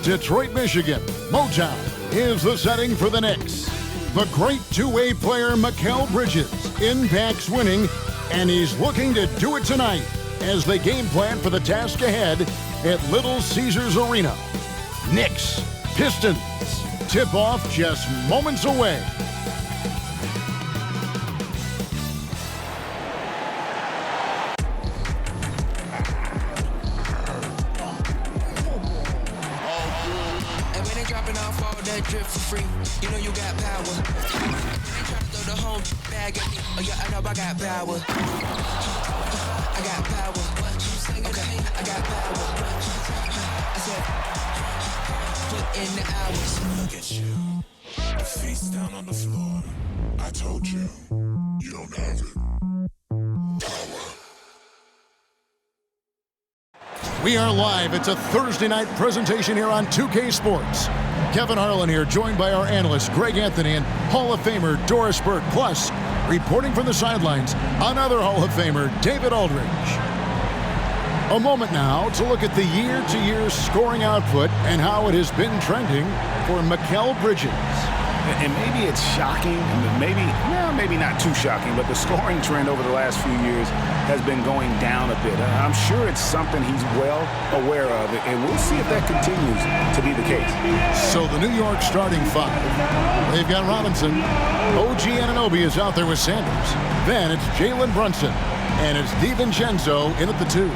Detroit, Michigan, Motown is the setting for the Knicks. The great two-way player Mikal Bridges impacts winning, and he's looking to do it tonight as they game plan for the task ahead at Little Caesars Arena. Knicks, Pistons, tip-off just moments away. Drip for free, you know you got power. They try to throw the whole bag at me. Oh yeah, I know I got power. I got power. Okay, I got power. I said, put in the hours. Look at you, your face down on the floor. I told you, you don't have it. Power. We are live. It's a Thursday night presentation here on 2K Sports. Kevin Harlan here, joined by our analyst Greg Anthony and Hall of Famer Doris Burke. Plus, reporting from the sidelines, another Hall of Famer, David Aldridge. A moment now to look at the year-to-year scoring output and how it has been trending for Mikal Bridges. And maybe it's shocking, maybe not too shocking, but the scoring trend over the last few years has been going down a bit. I'm sure it's something he's well aware of, and we'll see if that continues to be the case. So the New York starting five, they've got Robinson. OG Anunoby is out there with Sanders. Then it's Jalen Brunson, and it's DiVincenzo in at the two.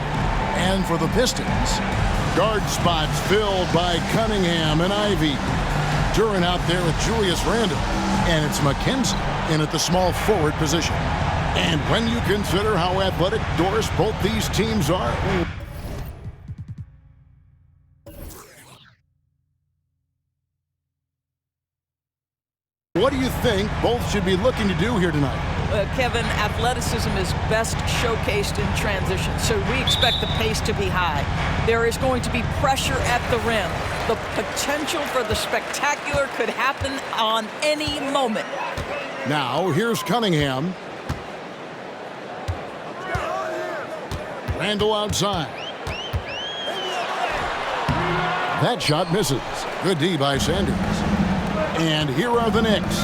And for the Pistons, guard spots filled by Cunningham and Ivy. Duran out there with Julius Randle, and it's McKenzie in at the small forward position. And when you consider how athletic, Doris, both these teams are, what do you think both should be looking to do here tonight? Kevin, athleticism is best showcased in transition, so we expect the pace to be high. There is going to be pressure at the rim. The potential for the spectacular could happen on any moment. Now, here's Cunningham. Randle outside. That shot misses. Good D by Sanders. And here are the Knicks.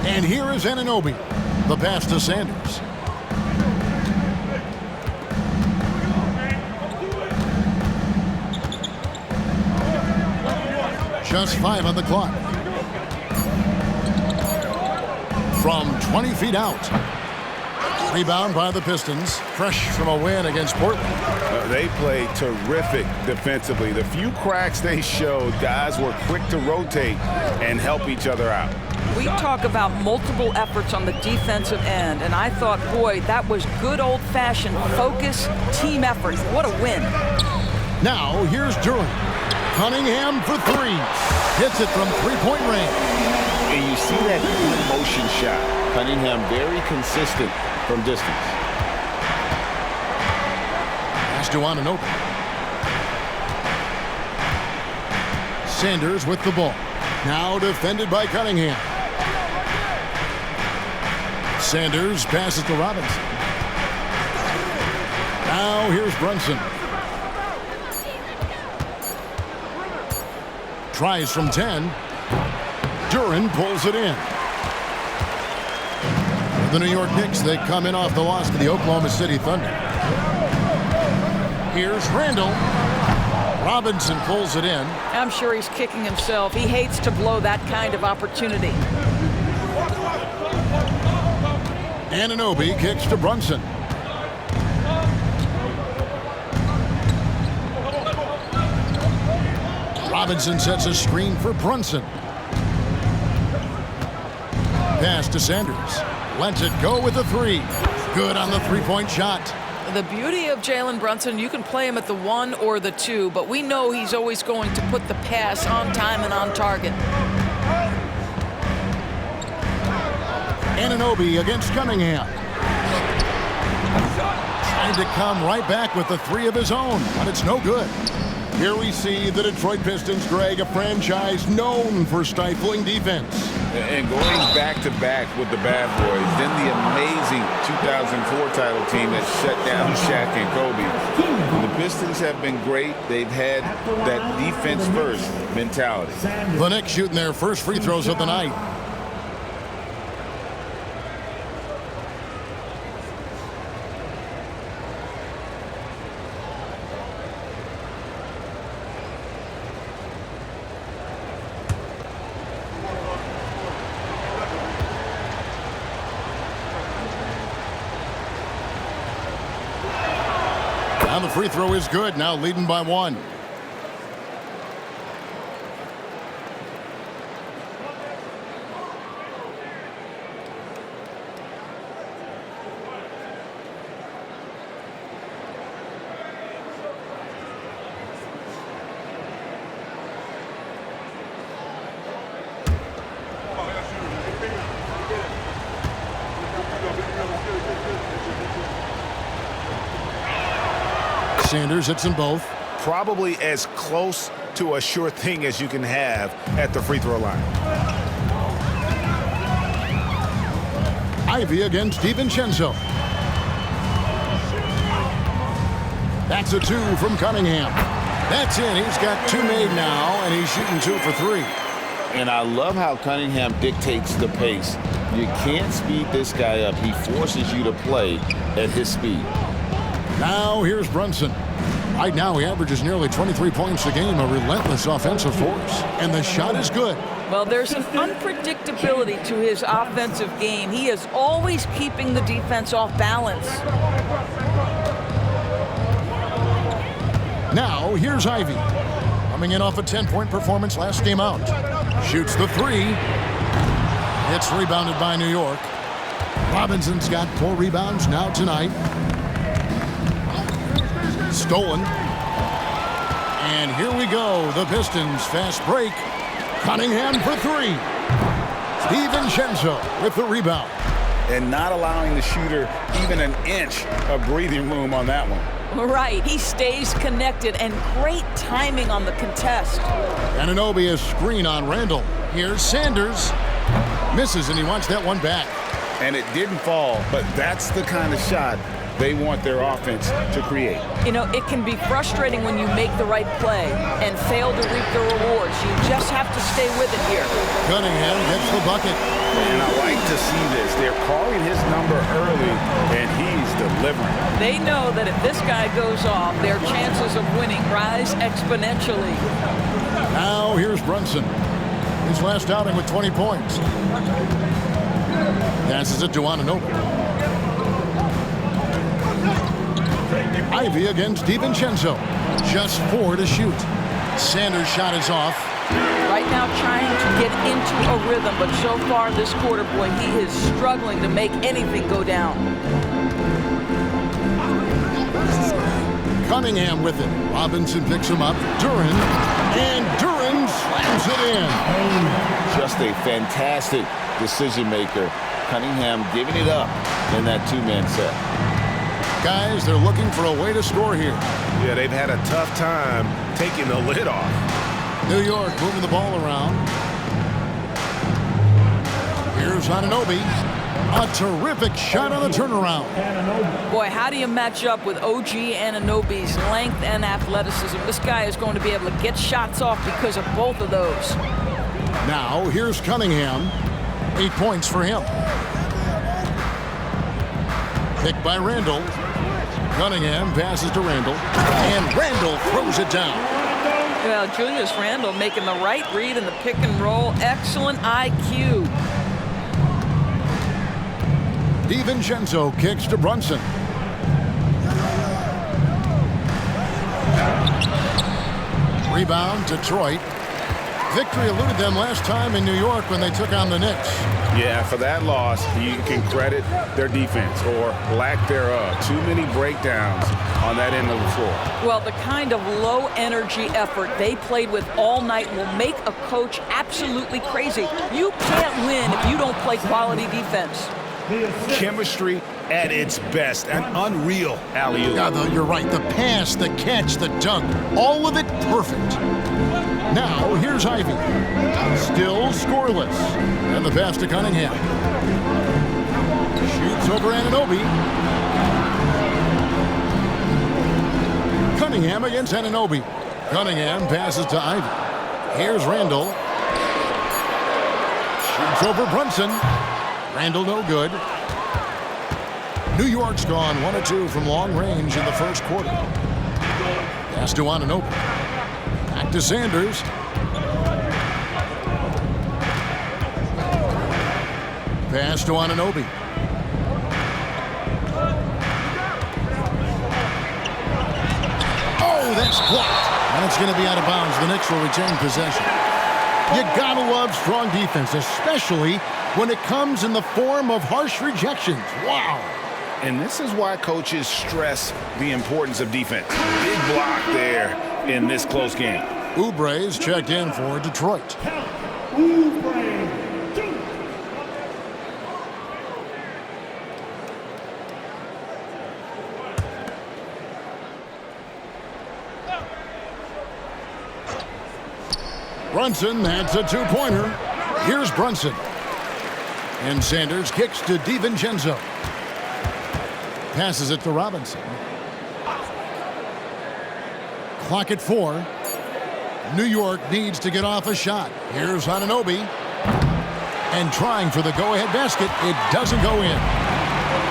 And here is Anunoby. The pass to Sanders. Just 5 on the clock. From 20 feet out. Rebound by the Pistons. Fresh from a win against Portland. They played terrific defensively. The few cracks they showed, guys were quick to rotate and help each other out. We talk about multiple efforts on the defensive end, and I thought, boy, that was good old-fashioned focus, team effort. What a win. Now, here's Duran. Cunningham for three. Hits it from three-point range. And you see that motion shot. Cunningham very consistent from distance. Pass to Anunoby. Sanders with the ball. Now defended by Cunningham. Sanders passes to Robinson. Now here's Brunson. Tries from 10. Duran pulls it in. The New York Knicks, they come in off the loss to the Oklahoma City Thunder. Here's Randle. Robinson pulls it in. I'm sure he's kicking himself. He hates to blow that kind of opportunity. Anunoby kicks to Brunson. Robinson sets a screen for Brunson. Pass to Sanders. Lets it go with the three. Good on the three-point shot. The beauty of Jalen Brunson, you can play him at the 1 or the 2, but we know he's always going to put the pass on time and on target. Anunoby against Cunningham. Trying to come right back with the three of his own, but it's no good. Here we see the Detroit Pistons, Greg, a franchise known for stifling defense. And going back-to-back with the bad boys, then the amazing 2004 title team that shut down Shaq and Kobe. The Pistons have been great. They've had that defense first mentality. The Knicks shooting their first free throws of the night. And the free throw is good, now leading by 1. Sanders hits them both. Probably as close to a sure thing as you can have at the free throw line. Ivy against DiVincenzo. That's a 2 from Cunningham. That's in. He's got 2 made now, and he's shooting 2 for 3. And I love how Cunningham dictates the pace. You can't speed this guy up. He forces you to play at his speed. Now here's Brunson. Right now he averages nearly 23 points a game, a relentless offensive force. And the shot is good. Well, there's an unpredictability to his offensive game. He is always keeping the defense off balance. Now here's Ivy. Coming in off a 10-point performance last game out. Shoots the 3. It's rebounded by New York. Robinson's got 4 rebounds now tonight. Stolen. And here we go. The Pistons fast break. Cunningham for 3. DiVincenzo with the rebound. And not allowing the shooter even an inch of breathing room on that one. Right. He stays connected, and great timing on the contest. Anunoby a screen on Randall. Here's Sanders. Misses, and he wants that one back. And it didn't fall, but that's the kind of shot they want their offense to create. You know, it can be frustrating when you make the right play and fail to reap the rewards. You just have to stay with it here. Cunningham gets the bucket. And I like to see this. They're calling his number early, and he's delivering. They know that if this guy goes off, their chances of winning rise exponentially. Now here's Brunson. His last outing with 20 points. Passes it to Anunoby. Ivy against DiVincenzo. Just 4 to shoot. Sanders' shot is off. Right now trying to get into a rhythm, but so far this quarter, boy, he is struggling to make anything go down. Cunningham with it. Robinson picks him up. Duran. And Duran slams it in. Just a fantastic decision maker. Cunningham giving it up in that 2-man set. Guys, they're looking for a way to score here. Yeah, they've had a tough time taking the lid off. New York moving the ball around. Here's Anunoby. A terrific shot on the turnaround. Boy, how do you match up with OG Anunoby's length and athleticism? This guy is going to be able to get shots off because of both of those. Now, here's Cunningham. 8 points for him. Picked by Randall. Cunningham passes to Randall. And Randall throws it down. Well, Julius Randle making the right read in the pick and roll. Excellent IQ. DiVincenzo kicks to Brunson. Rebound, Detroit. Victory eluded them last time in New York when they took on the Knicks. Yeah, for that loss, you can credit their defense or lack thereof. Too many breakdowns on that end of the floor. Well, the kind of low-energy effort they played with all night will make a coach absolutely crazy. You can't win if you don't play quality defense. Chemistry at its best. An unreal alley-oop. Yeah, you're right. The pass, the catch, the dunk, all of it perfect. Now, here's Ivy. Still scoreless. And the pass to Cunningham. Shoots over Anunoby. Cunningham against Anunoby. Cunningham passes to Ivy. Here's Randall. Shoots over Brunson. Randall no good. New York's gone 1 of 2 from long range in the first quarter. Pass to Anunoby. Back to Sanders. Pass to Anunoby. Oh, that's blocked. And it's going to be out of bounds. The Knicks will retain possession. You gotta love strong defense, especially when it comes in the form of harsh rejections. Wow. And this is why coaches stress the importance of defense. Big block there in this close game. Oubre's checked in for Detroit. Brunson, that's a two-pointer. Here's Brunson. And Sanders kicks to DiVincenzo. Passes it to Robinson. Clock at 4. New York needs to get off a shot. Here's Anunoby. And trying for the go-ahead basket. It doesn't go in.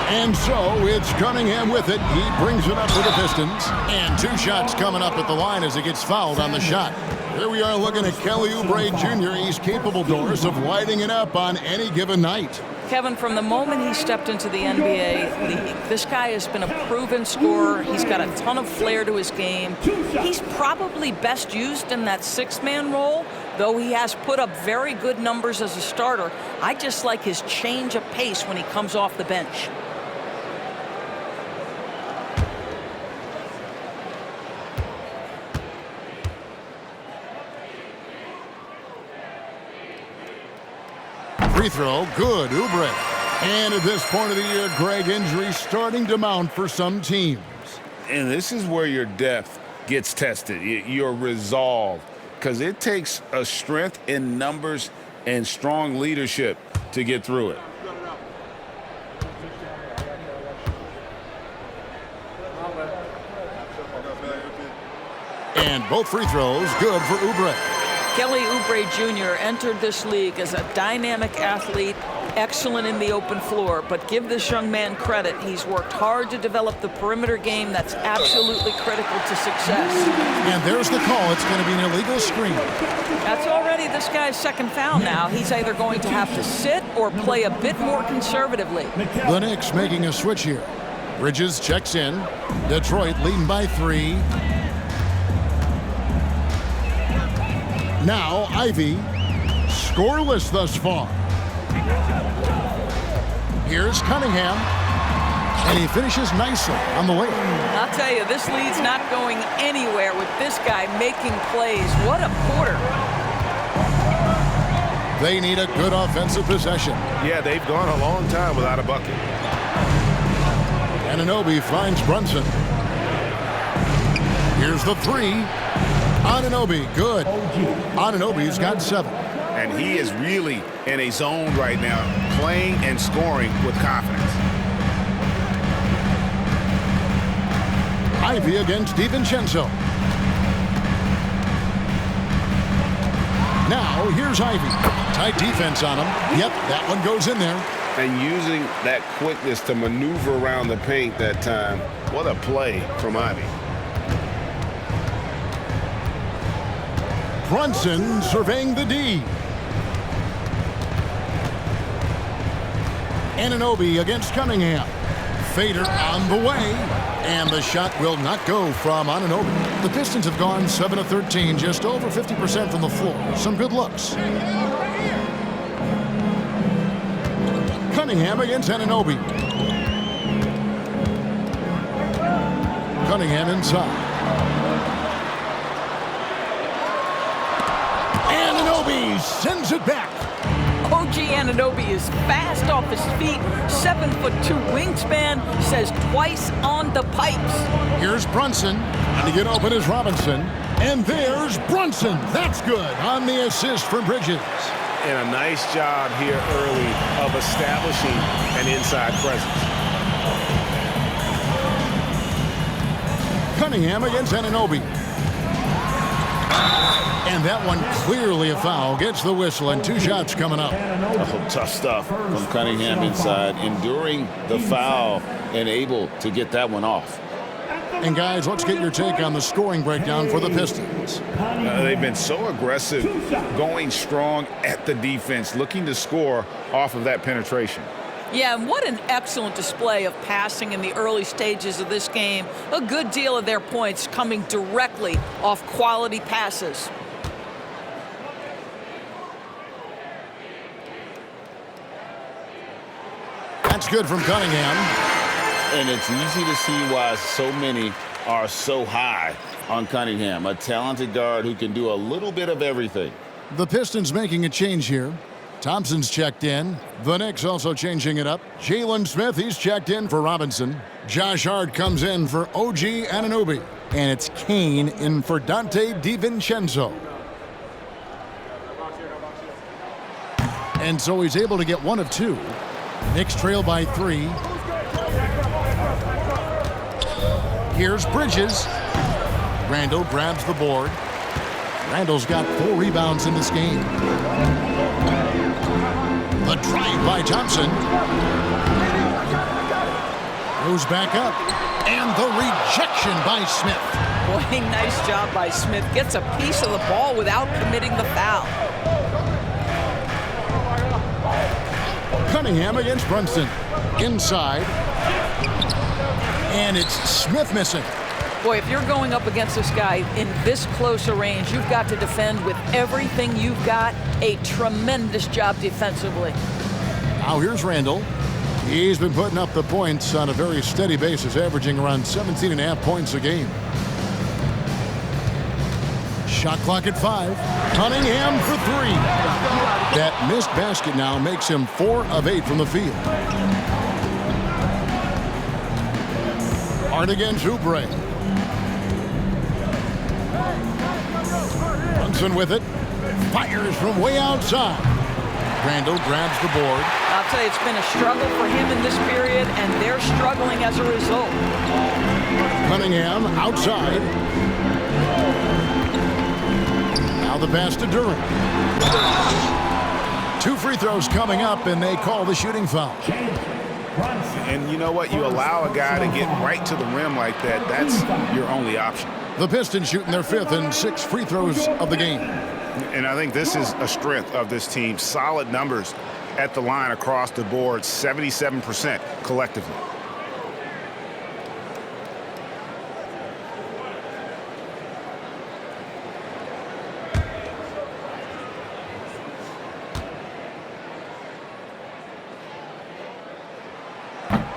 And so it's Cunningham with it. He brings it up for the Pistons. And 2 shots coming up at the line as he gets fouled on the shot. Here we are looking at Kelly Oubre Jr. He's capable, Doris, of lighting it up on any given night. Kevin, from the moment he stepped into the NBA league, this guy has been a proven scorer. He's got a ton of flair to his game. He's probably best used in that 6-man role, though he has put up very good numbers as a starter. I just like his change of pace when he comes off the bench. Free throw, good, Oubre. And at this point of the year, Greg, injuries starting to mount for some teams. And this is where your depth gets tested, your resolve, because it takes a strength in numbers and strong leadership to get through it. And both free throws good for Oubre. Kelly Oubre Jr. entered this league as a dynamic athlete, excellent in the open floor, but give this young man credit. He's worked hard to develop the perimeter game that's absolutely critical to success. And there's the call. It's going to be an illegal screen. That's already this guy's second foul now. He's either going to have to sit or play a bit more conservatively. The Knicks making a switch here. Bridges checks in. Detroit leading by 3. Now Ivy, scoreless thus far. Here's Cunningham, and he finishes nicely on the way. I'll tell you, this lead's not going anywhere with this guy making plays. What a quarter. They need a good offensive possession. Yeah, they've gone a long time without a bucket. Anunoby finds Brunson. Here's the 3. Anunoby, good. Anunoby's got 7. And he is really in a zone right now, playing and scoring with confidence. Ivy against DiVincenzo. Now, here's Ivy. Tight defense on him. Yep, that one goes in there. And using that quickness to maneuver around the paint that time. What a play from Ivy. Brunson surveying the D. Anunoby against Cunningham. Fader on the way. And the shot will not go from Anunoby. The Pistons have gone 7 of 13, just over 50% from the floor. Some good looks. Cunningham against Anunoby. Cunningham inside. Anunoby sends it back. OG Anunoby is fast off his feet, 7'2" wingspan, says twice on the pipes. Here's Brunson, and to get open is Robinson. And there's Brunson. That's good on the assist from Bridges. And a nice job here early of establishing an inside presence. Cunningham against Anunoby. And that one clearly a foul. Gets the whistle, and 2 shots coming up. Oh, tough stuff from Cunningham inside, enduring the foul and able to get that one off. And guys, let's get your take on the scoring breakdown for the Pistons. They've been so aggressive, going strong at the defense, looking to score off of that penetration. Yeah, and what an excellent display of passing in the early stages of this game. A good deal of their points coming directly off quality passes. That's good from Cunningham. And it's easy to see why so many are so high on Cunningham, a talented guard who can do a little bit of everything. The Pistons making a change here. Thompson's checked in. The Knicks also changing it up. Jalen Smith, he's checked in for Robinson. Josh Hart comes in for OG Anunoby. And it's Kane in for Dante DiVincenzo. And so he's able to get 1 of 2. Knicks trail by 3. Here's Bridges. Randall grabs the board. Randall's got 4 rebounds in this game. The drive by Thompson. Goes back up. And the rejection by Smith. Boy, nice job by Smith. Gets a piece of the ball without committing the foul. Cunningham against Brunson. Inside. And it's Smith missing. Boy, if you're going up against this guy in this close a range, you've got to defend with everything you've got. A tremendous job defensively. Now here's Randall. He's been putting up the points on a very steady basis, averaging around 17.5 points a game. Shot clock at 5. Cunningham for 3. That missed basket now makes him 4 of 8 from the field. Hart against Oubre. Brunson with it. Fires from way outside. Randall grabs the board. I'll tell you, it's been a struggle for him in this period, and they're struggling as a result. Cunningham outside. Now the pass to Durant. 2 free throws coming up, and they call the shooting foul. And you know what? You allow a guy to get right to the rim like that. That's your only option. The Pistons shooting their 5th and 6th free throws of the game. And I think this is a strength of this team. Solid numbers at the line across the board, 77% collectively.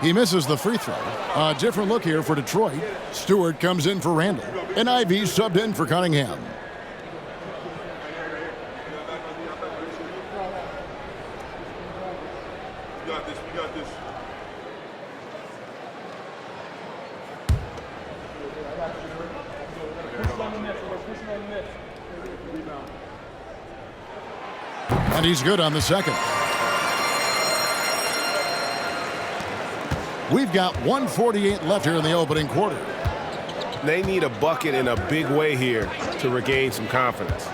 He misses the free throw. A different look here for Detroit. Stewart comes in for Randall. And Ivy subbed in for Cunningham. We got this. And he's good on the second. We've got 1:48 left here in the opening quarter. They need a bucket in a big way here to regain some confidence.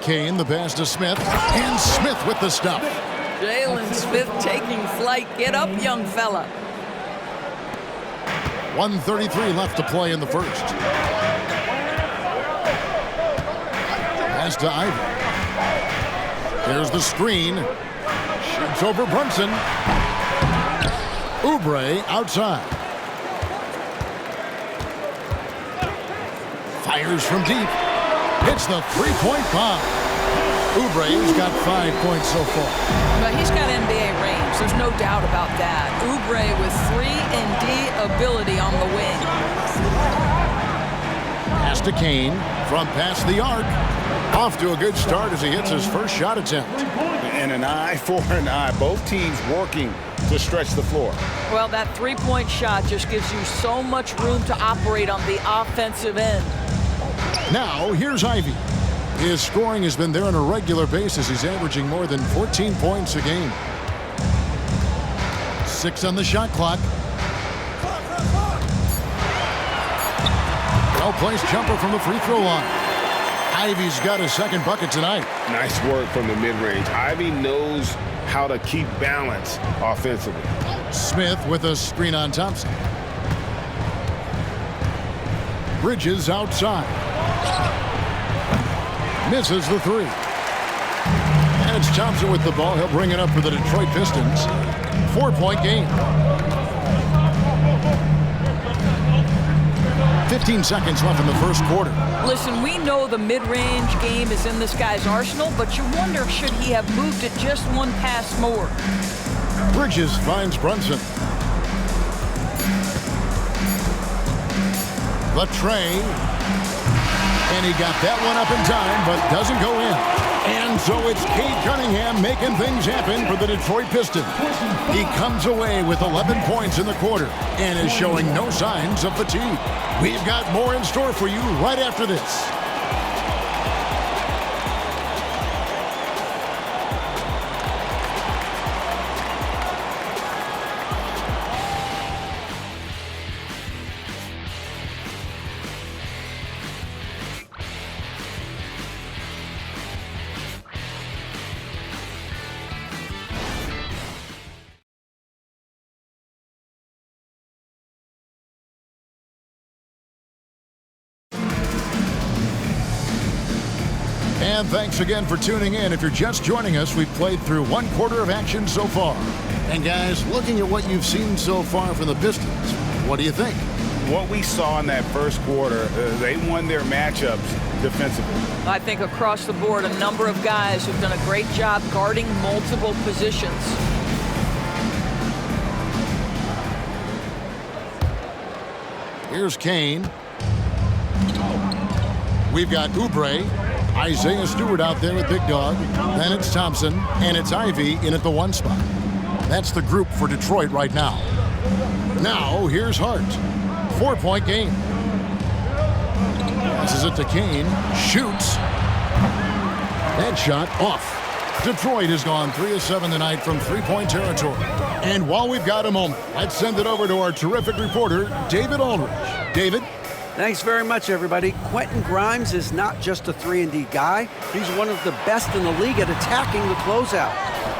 Kane, the pass to Smith. And Smith with the stuff. Jalen Smith taking flight. Get up, young fella. 1:33 left to play in the first. Pass to Ivy. Here's the screen. Shoots over Brunson. Oubre outside. Fires from deep. Hits the three-point bomb. Oubre's got 5 points so far. But he's got NBA range. There's no doubt about that. Oubre with 3-and-D ability on the wing. Pass to Kane from past the arc. Off to a good start as he hits his first shot attempt. And an eye for an eye. Both teams working to stretch the floor. Well, that three-point shot just gives you so much room to operate on the offensive end. Now, here's Ivy. His scoring has been there on a regular basis. He's averaging more than 14 points a game. 6 on the shot clock. Well-placed jumper from the free throw line. Ivy's got his second bucket tonight. Nice work from the mid-range. Ivy knows how to keep balance offensively. Smith with a screen on Thompson. Bridges outside. Misses the three. And it's Thompson with the ball. He'll bring it up for the Detroit Pistons. 4-point game. 15 seconds left in the first quarter. Listen, we know the mid-range game is in this guy's arsenal, but you wonder, should he have moved it just one pass more? Bridges finds Brunson. The tray. And he got that one up in time, but doesn't go in. And so it's Cade Cunningham making things happen for the Detroit Pistons. He comes away with 11 points in the quarter and is showing no signs of fatigue. We've got more in store for you right after this. And thanks again for tuning in. If you're just joining us, we've played through one quarter of action so far. And guys, looking at what you've seen so far from the Pistons, what do you think? What we saw in that first quarter, they won their matchups defensively. I think across the board, a number of guys who've done a great job guarding multiple positions. Here's Kane. We've got Oubre. Isaiah Stewart out there with Big Dog. Then it's Thompson, and it's Ivy in at the 1 spot. That's the group for Detroit right now. Now, here's Hart. 4-point game. Passes it to Kane. Shoots. That shot off. Detroit has gone 3 of 7 tonight from three-point territory. And while we've got a moment, let's send it over to our terrific reporter, David Aldridge. David? Thanks very much, everybody. Quentin Grimes is not just a 3-and-D guy. He's one of the best in the league at attacking the closeout.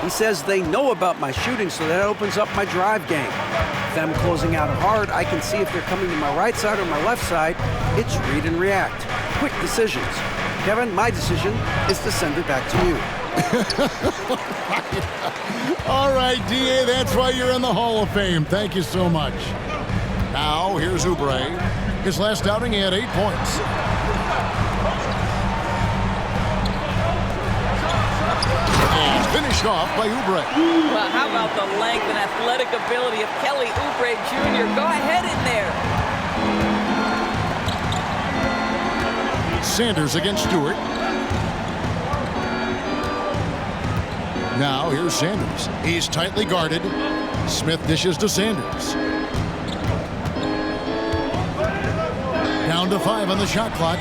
He says they know about my shooting, so that opens up my drive game. If I'm closing out hard, I can see if they're coming to my right side or my left side. It's read and react. Quick decisions. Kevin, my decision is to send it back to you. All right, D.A., that's why you're in the Hall of Fame. Thank you so much. Now, here's Oubre. His last outing, he had 8 points. And finished off by Oubre. Well, how about the length and athletic ability of Kelly Oubre Jr.? Go ahead in there. Sanders against Stewart. Now, here's Sanders. He's tightly guarded. Smith dishes to Sanders. Down to 5 on the shot clock.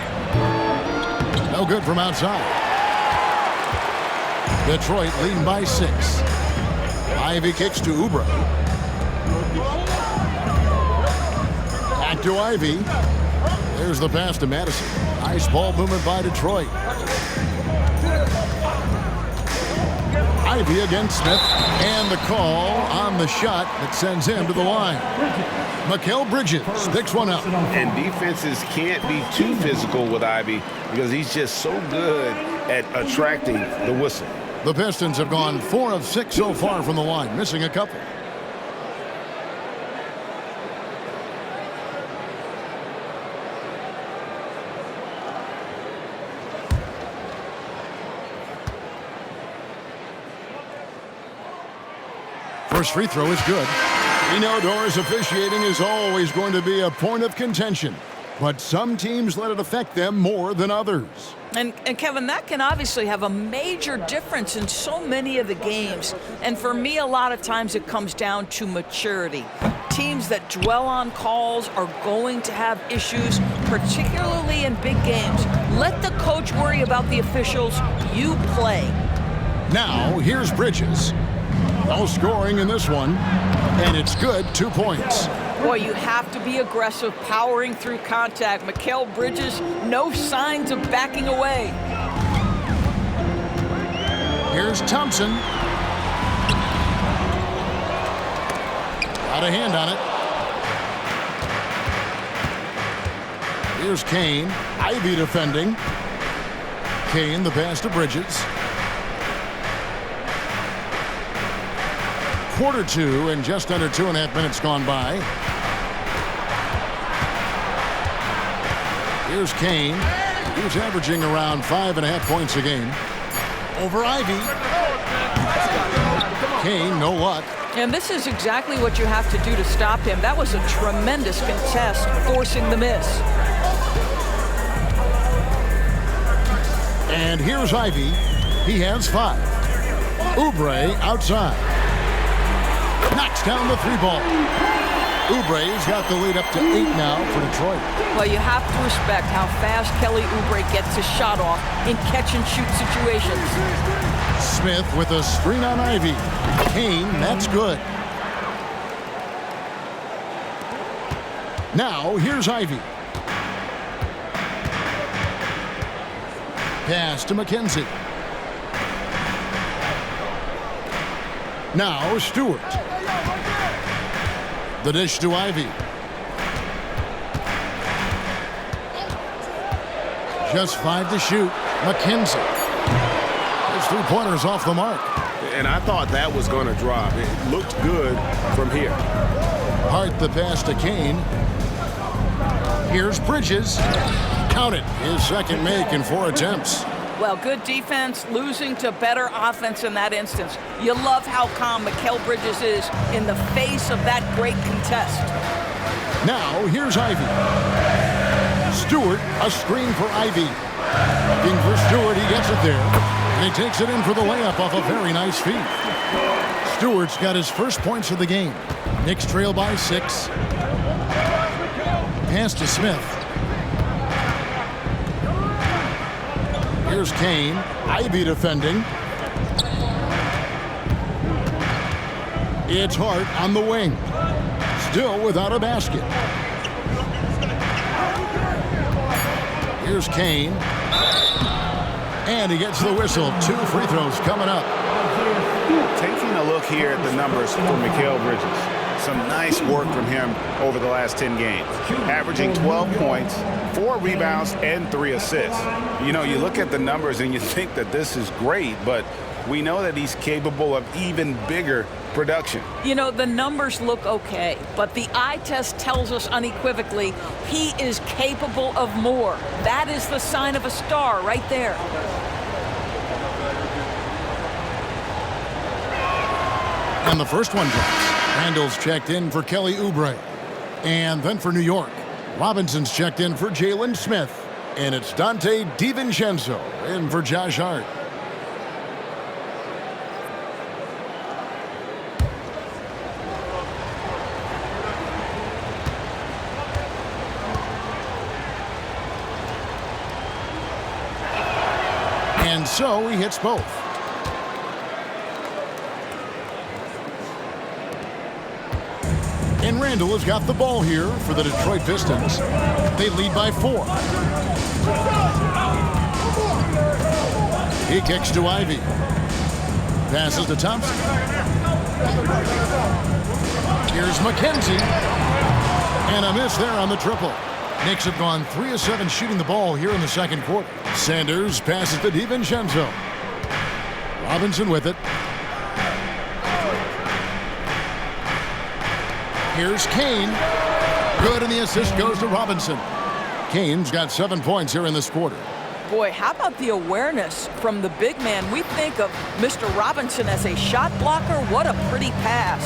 No good from outside. Detroit leading by 6. Ivy kicks to Oubre. Back to Ivy. There's the pass to Madison. Nice ball movement by Detroit. Ivy against Smith. And the call on the shot that sends him to the line. Mikal Bridges picks one up. And defenses can't be too physical with Ivy because he's just so good at attracting the whistle. The Pistons have gone 4 of 6 so far from the line, missing a couple. First free throw is good. We know Doris officiating is always going to be a point of contention, but some teams let it affect them more than others. And Kevin, that can obviously have a major difference in so many of the games. And for me, a lot of times it comes down to maturity. Teams that dwell on calls are going to have issues, particularly in big games. Let the coach worry about the officials. You play. Now, here's Bridges. No scoring in this one, and it's good, 2 points. Boy, you have to be aggressive, powering through contact. Mikal Bridges, no signs of backing away. Here's Thompson. Got a hand on it. Here's Kane. Ivy defending. Kane, the pass to Bridges. Quarter two, and just under 2.5 minutes gone by. Here's Kane. He's averaging around 5.5 points a game. Over Ivy. Kane, no luck. And this is exactly what you have to do to stop him. That was a tremendous contest, forcing the miss. And here's Ivy. He has 5. Oubre outside. Knocks down the 3-ball. Oubre's got the lead up to 8 now for Detroit. Well, you have to respect how fast Kelly Oubre gets his shot off in catch-and-shoot situations. Smith with a screen on Ivy. Kane, that's good. Now, here's Ivy. Pass to McKenzie. Now, Stewart. The dish to Ivy. Just 5 to shoot. McKenzie. His 3-pointers off the mark. And I thought that was going to drop. It looked good from here. Hart the pass to Kane. Here's Bridges. Count it. His second make in 4 attempts. Well, good defense, losing to better offense in that instance. You love how calm Mikal Bridges is in the face of that great contest. Now, here's Ivy. Stewart, a screen for Ivy. Looking for Stewart, he gets it there. And he takes it in for the layup off a very nice feed. Stewart's got his first points of the game. Knicks trail by 6. Pass to Smith. Here's Kane. Ivy defending. It's Hart on the wing. Still without a basket. Here's Kane. And he gets the whistle. 2 free throws coming up. Taking a look here at the numbers for Mikal Bridges. Some nice work from him over the last 10 games. Averaging 12 points, 4 rebounds, and 3 assists. You know, you look at the numbers and you think that this is great, but we know that he's capable of even bigger production. You know, the numbers look okay, but the eye test tells us unequivocally he is capable of more. That is the sign of a star right there. And the first one drops. Randall's checked in for Kelly Oubre. And then for New York, Robinson's checked in for Jalen Smith. And it's Dante DiVincenzo in for Josh Hart. And so he hits both. And Randall has got the ball here for the Detroit Pistons. They lead by 4. He kicks to Ivy. Passes to Thompson. Here's McKenzie. And a miss there on the triple. Knicks have gone 3 of 7 shooting the ball here in the second quarter. Sanders passes to DiVincenzo. Robinson with it. Here's Kane. Good, and the assist goes to Robinson. Kane's got 7 points here in this quarter. Boy, how about the awareness from the big man? We think of Mr. Robinson as a shot blocker. What a pretty pass.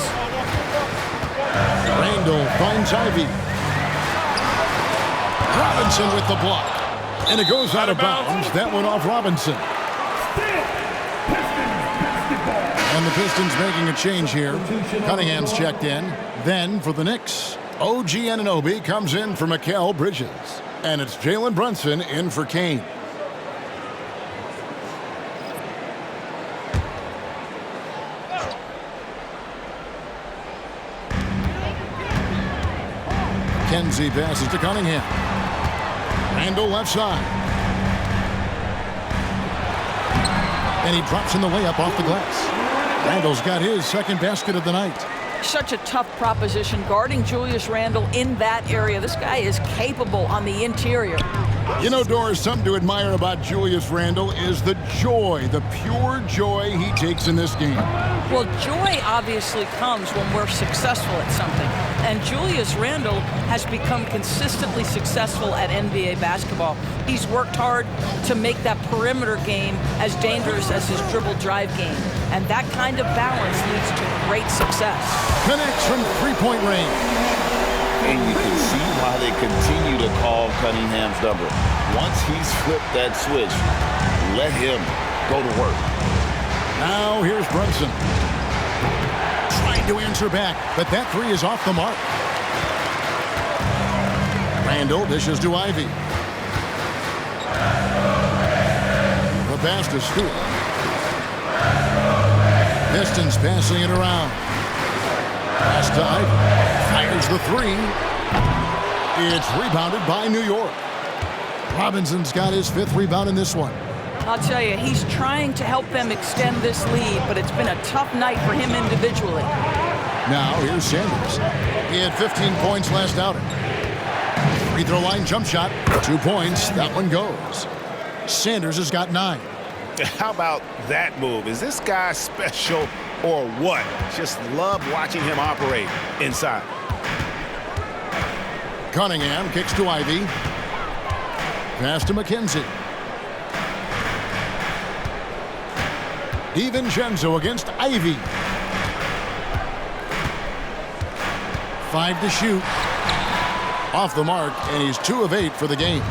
Randall finds Ivy. Robinson with the block. And it goes out of bounds. That went off Robinson. And the Pistons making a change here. Cunningham's checked in. Then for the Knicks, OG Anunoby comes in for Mikal Bridges. And it's Jalen Brunson in for Kane. he passes to Cunningham. Randall left side. And he drops in the layup off the glass. Randall's got his second basket of the night. Such a tough proposition guarding Julius Randle in that area. This guy is capable on the interior. You know, Doris, something to admire about Julius Randle is the joy, the pure joy he takes in this game. Well, joy obviously comes when we're successful at something. And Julius Randle has become consistently successful at NBA basketball. He's worked hard to make that perimeter game as dangerous as his dribble drive game. And that kind of balance leads to great success. Connects from three-point range. And you can see why they continue to call Cunningham's number. Once he's flipped that switch, let him go to work. Now here's Brunson. Trying to answer back, but that three is off the mark. Randall dishes to Ivy. The pass to Stewart. Pistons passing it around. Pass to Ivy. Fires the three. It's rebounded by New York. Robinson's got his fifth rebound in this one. I'll tell you, he's trying to help them extend this lead, but it's been a tough night for him individually. Now here's Sanders. He had 15 points last outing. Free throw line jump shot. 2 points. That one goes. Sanders has got 9. How about that move? Is this guy special or what? Just love watching him operate inside. Cunningham kicks to Ivy. Pass to McKenzie. DiVincenzo against Ivy. 5 to shoot. Off the mark, and he's 2 of 8 for the game.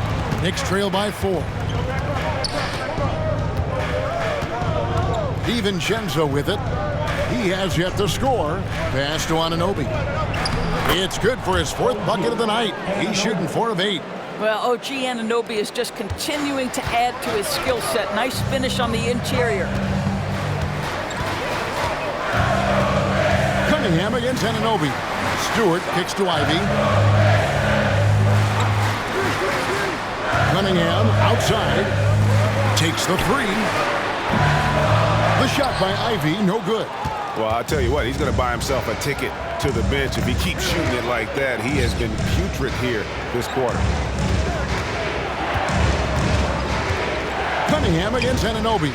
Knicks trail by 4. DiVincenzo with it. He has yet to score. Pass to Anunoby. It's good for his 4th bucket of the night. He's shooting 4 of 8. Well, OG Anunoby is just continuing to add to his skill set. Nice finish on the interior. Cunningham against Anunoby. Stewart kicks to Ivy. Cunningham outside. Takes the three. The shot by Ivy, no good. Well, I'll tell you what, he's going to buy himself a ticket to the bench if he keeps shooting it like that. He has been putrid here this quarter. Cunningham against Anunoby.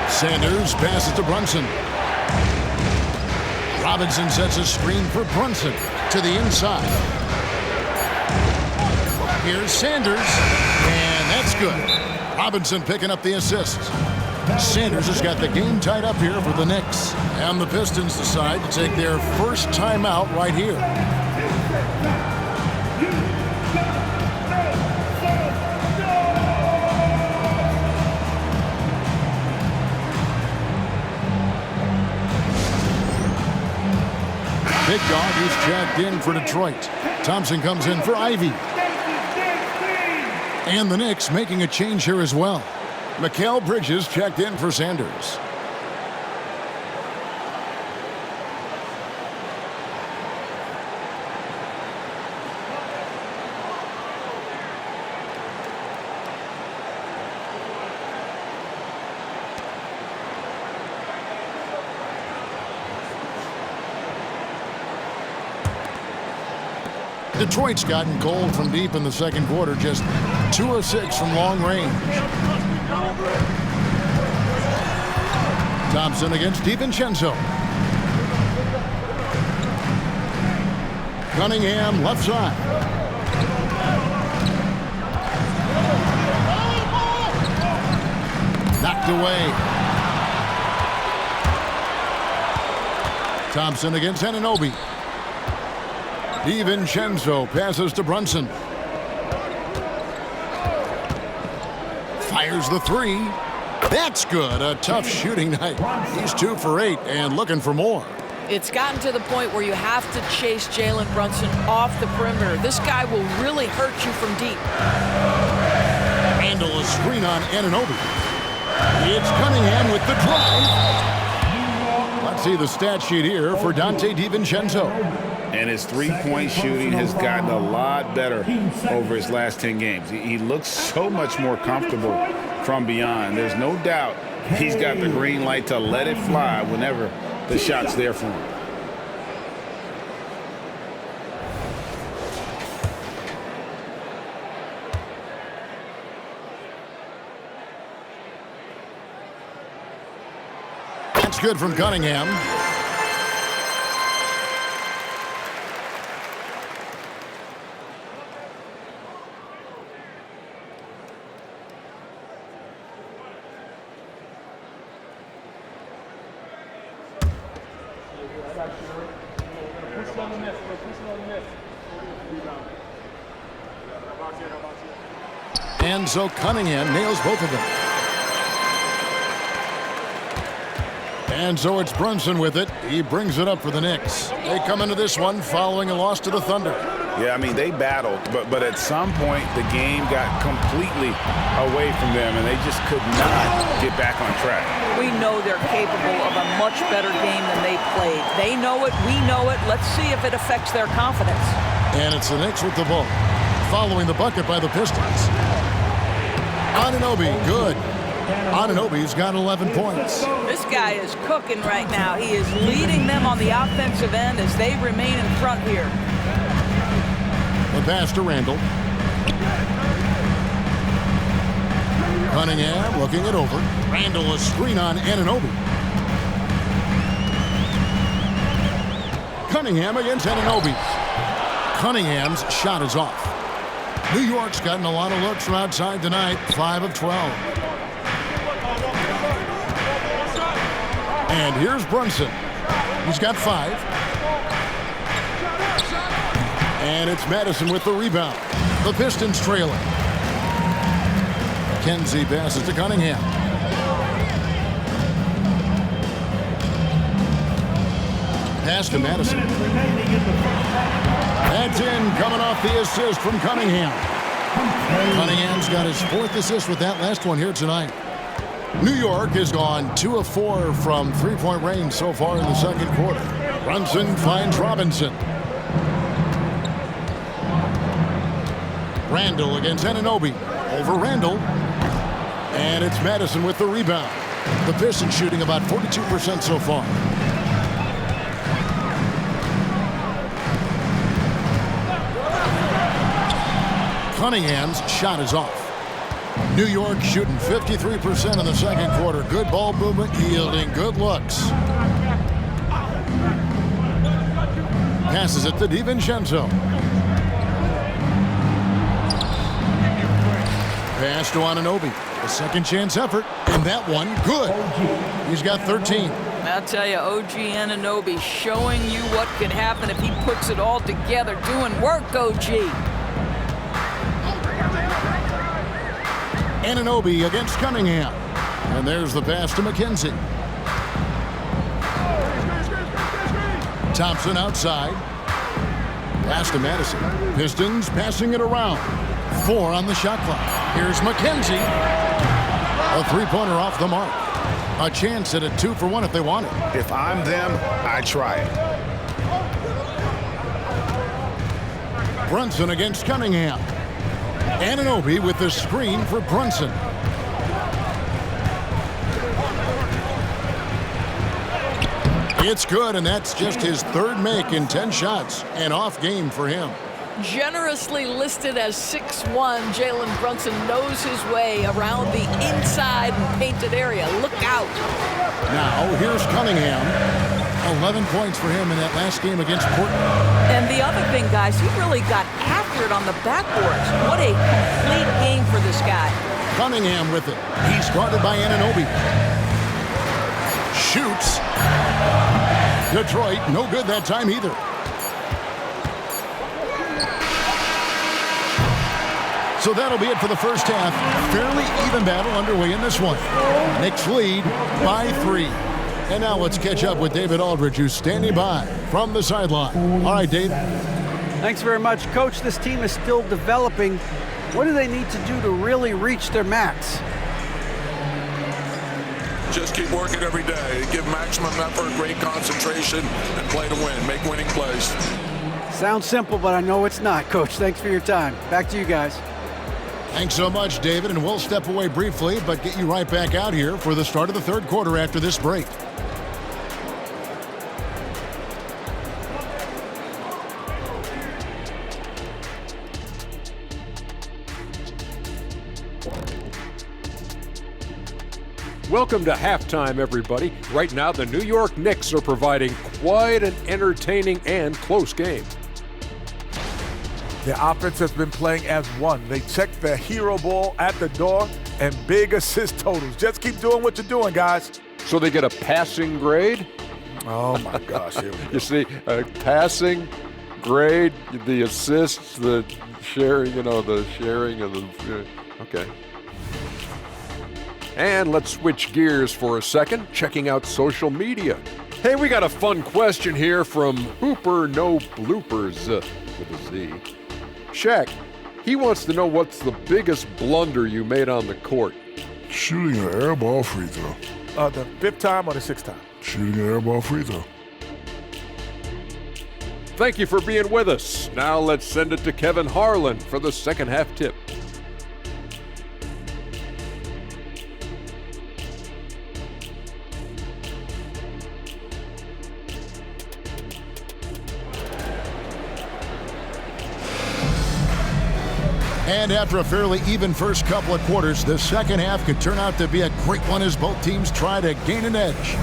Sanders passes to Brunson. Robinson sets a screen for Brunson to the inside. Here's Sanders, and that's good. Robinson picking up the assist. Sanders has got the game tied up here for the Knicks. And the Pistons decide to take their first timeout right here. Big Dog is checked in for Detroit. Thompson comes in for Ivy. And the Knicks making a change here as well. Mikal Bridges checked in for Sanders. Detroit's gotten cold from deep in the second quarter, just 2 of 6 from long range. Thompson against DiVincenzo. Cunningham left side. Knocked away. Thompson against Anunoby. DiVincenzo passes to Brunson. Fires the three. That's good. A tough shooting night. He's 2 for 8 and looking for more. It's gotten to the point where you have to chase Jalen Brunson off the perimeter. This guy will really hurt you from deep. Handle a screen on Anunoby. It's Cunningham with the drive. Let's see the stat sheet here for Dante DiVincenzo. And his three-point shooting has gotten a lot better over his last 10 games. He looks so much more comfortable from beyond. There's no doubt he's got the green light to let it fly whenever the shot's there for him. That's good from Cunningham. And so Cunningham nails both of them. And so it's Brunson with it. He brings it up for the Knicks. They come into this one following a loss to the Thunder. Yeah, I mean, they battled, but at some point the game got completely away from them, and they just could not get back on track. We know they're capable of a much better game than they played. They know it, we know it. Let's see if it affects their confidence. And it's the Knicks with the ball, following the bucket by the Pistons. Anunoby, good. Anunoby's got 11 points. This guy is cooking right now. He is leading them on the offensive end as they remain in front here. The pass to Randall. Cunningham looking it over. Randall a screen on Anunoby. Cunningham against Anunoby. Cunningham's shot is off. New York's gotten a lot of looks from outside tonight, 5 of 12. And here's Brunson. He's got 5. And it's Madison with the rebound. The Pistons trailing. Kenzie passes to Cunningham. Pass to Madison. That's in, coming off the assist from Cunningham. Cunningham's got his 4th assist with that last one here tonight. New York has gone 2 of 4 from three-point range so far in the second quarter. Brunson finds Robinson. Randall against Anunoby. Over Randall. And it's Madison with the rebound. The Pistons shooting about 42% so far. Cunningham's shot is off. New York shooting 53% in the second quarter. Good ball movement, yielding good looks. Passes it to DiVincenzo. Pass to Anunoby. A second chance effort, and that one good. He's got 13. I'll tell you, OG Anunoby showing you what can happen if he puts it all together. Doing work, OG. Anunoby against Cunningham. And there's the pass to McKenzie. Thompson outside. Pass to Madison. Pistons passing it around. 4 on the shot clock. Here's McKenzie. A three-pointer off the mark. A chance at a 2-for-1 if they want it. If I'm them, I try it. Brunson against Cunningham. Anunoby with the screen for Brunson. It's good, and that's just his 3rd make in 10 shots. An off game for him. Generously listed as 6'1", Jalen Brunson knows his way around the inside and painted area. Look out. Now, here's Cunningham. 11 points for him in that last game against Portland. And the other thing, guys, he really got after it on the backboards. What a complete game for this guy. Cunningham with it. He's guarded by Anunoby. Shoots. Detroit, no good that time either. So that'll be it for the first half. Fairly even battle underway in this one. Knicks lead by 3. And now let's catch up with David Aldridge, who's standing by from the sideline. All right, Dave. Thanks very much. Coach, this team is still developing. What do they need to do to really reach their max? just keep working every day. Give maximum effort, great concentration, and play to win. Make winning plays. Sounds simple, but I know it's not, Coach. Thanks for your time. Back to you guys. Thanks so much, David, and we'll step away briefly, but get you right back out here for the start of the third quarter after this break. Welcome to halftime, everybody. Right now, the New York Knicks are providing quite an entertaining and close game. The offense has been playing as one. They check the hero ball at the door and big assist totals. Just keep doing what you're doing, guys. So they get a passing grade. Oh, my gosh. Here we go. You see, a passing grade, the assists, the sharing, the sharing of the... Okay. And let's switch gears for a second, checking out social media. Hey, we got a fun question here from Hooper No Bloopers with a Z. Shaq, he wants to know what's the biggest blunder you made on the court. Shooting an air ball free throw. The 5th time or the 6th time? Shooting an air ball free throw. Thank you for being with us. Now let's send it to Kevin Harlan for the second half tip. And after a fairly even first couple of quarters, the second half could turn out to be a great one as both teams try to gain an edge.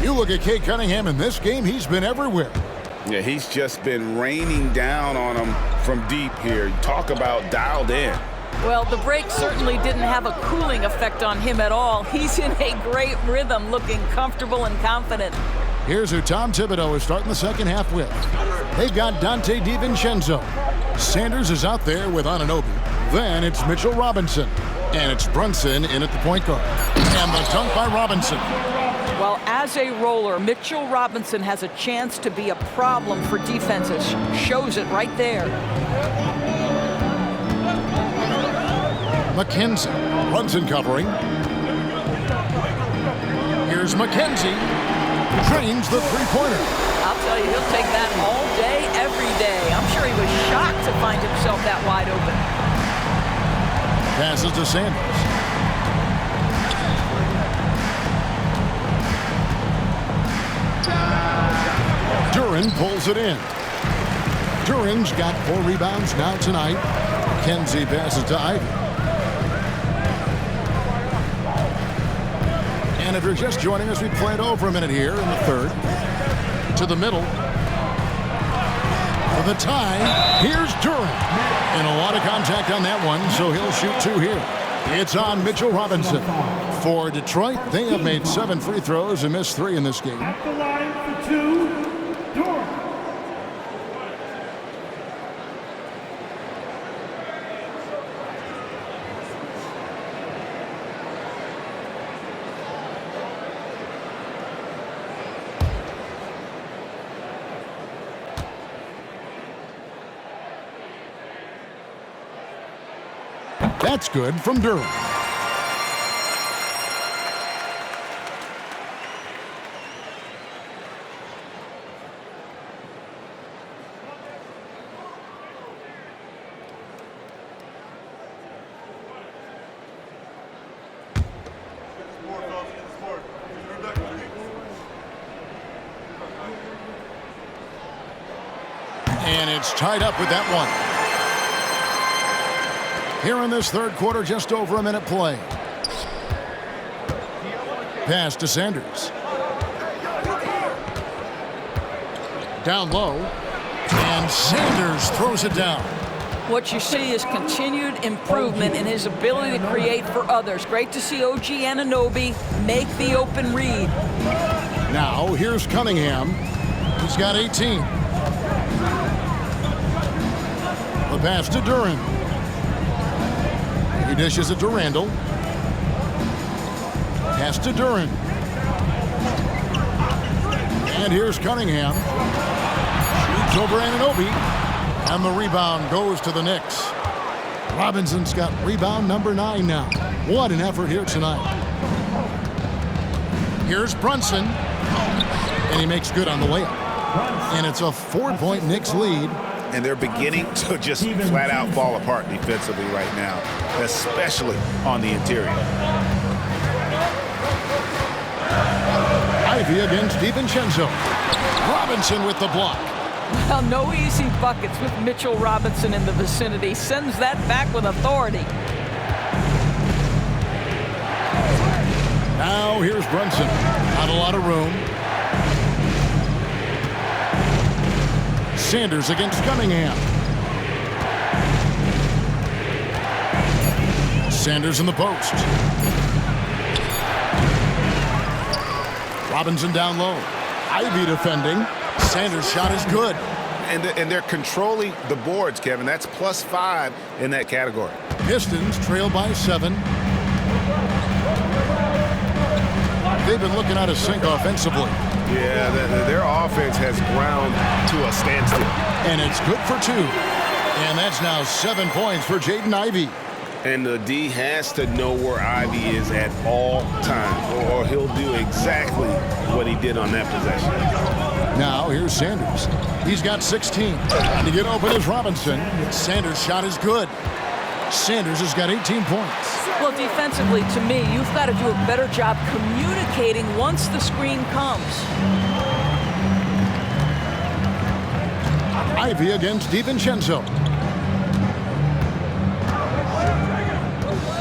You look at Cade Cunningham in this game, he's been everywhere. Yeah, he's just been raining down on them from deep here. Talk about dialed in. Well, the break certainly didn't have a cooling effect on him at all. He's in a great rhythm, looking comfortable and confident. Here's who Tom Thibodeau is starting the second half with. They've got Dante DiVincenzo. Sanders is out there with Anunoby. Then it's Mitchell Robinson. And it's Brunson in at the point guard. And the dunk by Robinson. Well, as a roller, Mitchell Robinson has a chance to be a problem for defenses. Shows it right there. McKenzie. Brunson covering. Here's McKenzie. Drains the three-pointer. I'll tell you, he'll take that all day, every day. I'm sure he was shocked to find himself that wide open. Passes to Sanders. Duran pulls it in. Duran's got 4 rebounds now tonight. Kenzie passes to Ivy. And if you're just joining us, we played over a minute here in the third. To the middle. For the tie, here's Duran. And a lot of contact on that one, so he'll shoot 2 here. It's on Mitchell Robinson. For Detroit, they have made 7 free throws and missed 3 in this game. At the line for 2, Duran. That's good from Duran. And it's tied up with that one. Here in this third quarter, just over a minute play. Pass to Sanders. Down low. And Sanders throws it down. What you see is continued improvement in his ability to create for others. Great to see OG Anunoby make the open read. Now, here's Cunningham. He's got 18. The pass to Duran. He dishes it to Randall. Pass to Duran. And here's Cunningham. Shoots over Anunoby. And the rebound goes to the Knicks. Robinson's got rebound number 9 now. What an effort here tonight. Here's Brunson. And he makes good on the layup. And it's a 4-point Knicks lead. And they're beginning to just flat out fall apart defensively right now, especially on the interior. Ivy against DiVincenzo. Robinson with the block. Well, no easy buckets with Mitchell Robinson in the vicinity. Sends that back with authority. Now here's Brunson. Not a lot of room. Sanders against Cunningham. Sanders in the post. Robinson down low. Ivy defending. Sanders' shot is good. And they're controlling the boards, Kevin. That's +5 in that category. Pistons trail by 7. They've been looking out of sync offensively. Yeah, their offense has ground to a standstill. And it's good for 2. And that's now 7 points for Jaden Ivey. And the D has to know where Ivy is at all times, or he'll do exactly what he did on that possession. Now here's Sanders. He's got 16. And to get open is Robinson. Sanders' shot is good. Sanders has got 18 points. Well, defensively, to me, you've got to do a better job communicating once the screen comes. Ivy against DiVincenzo.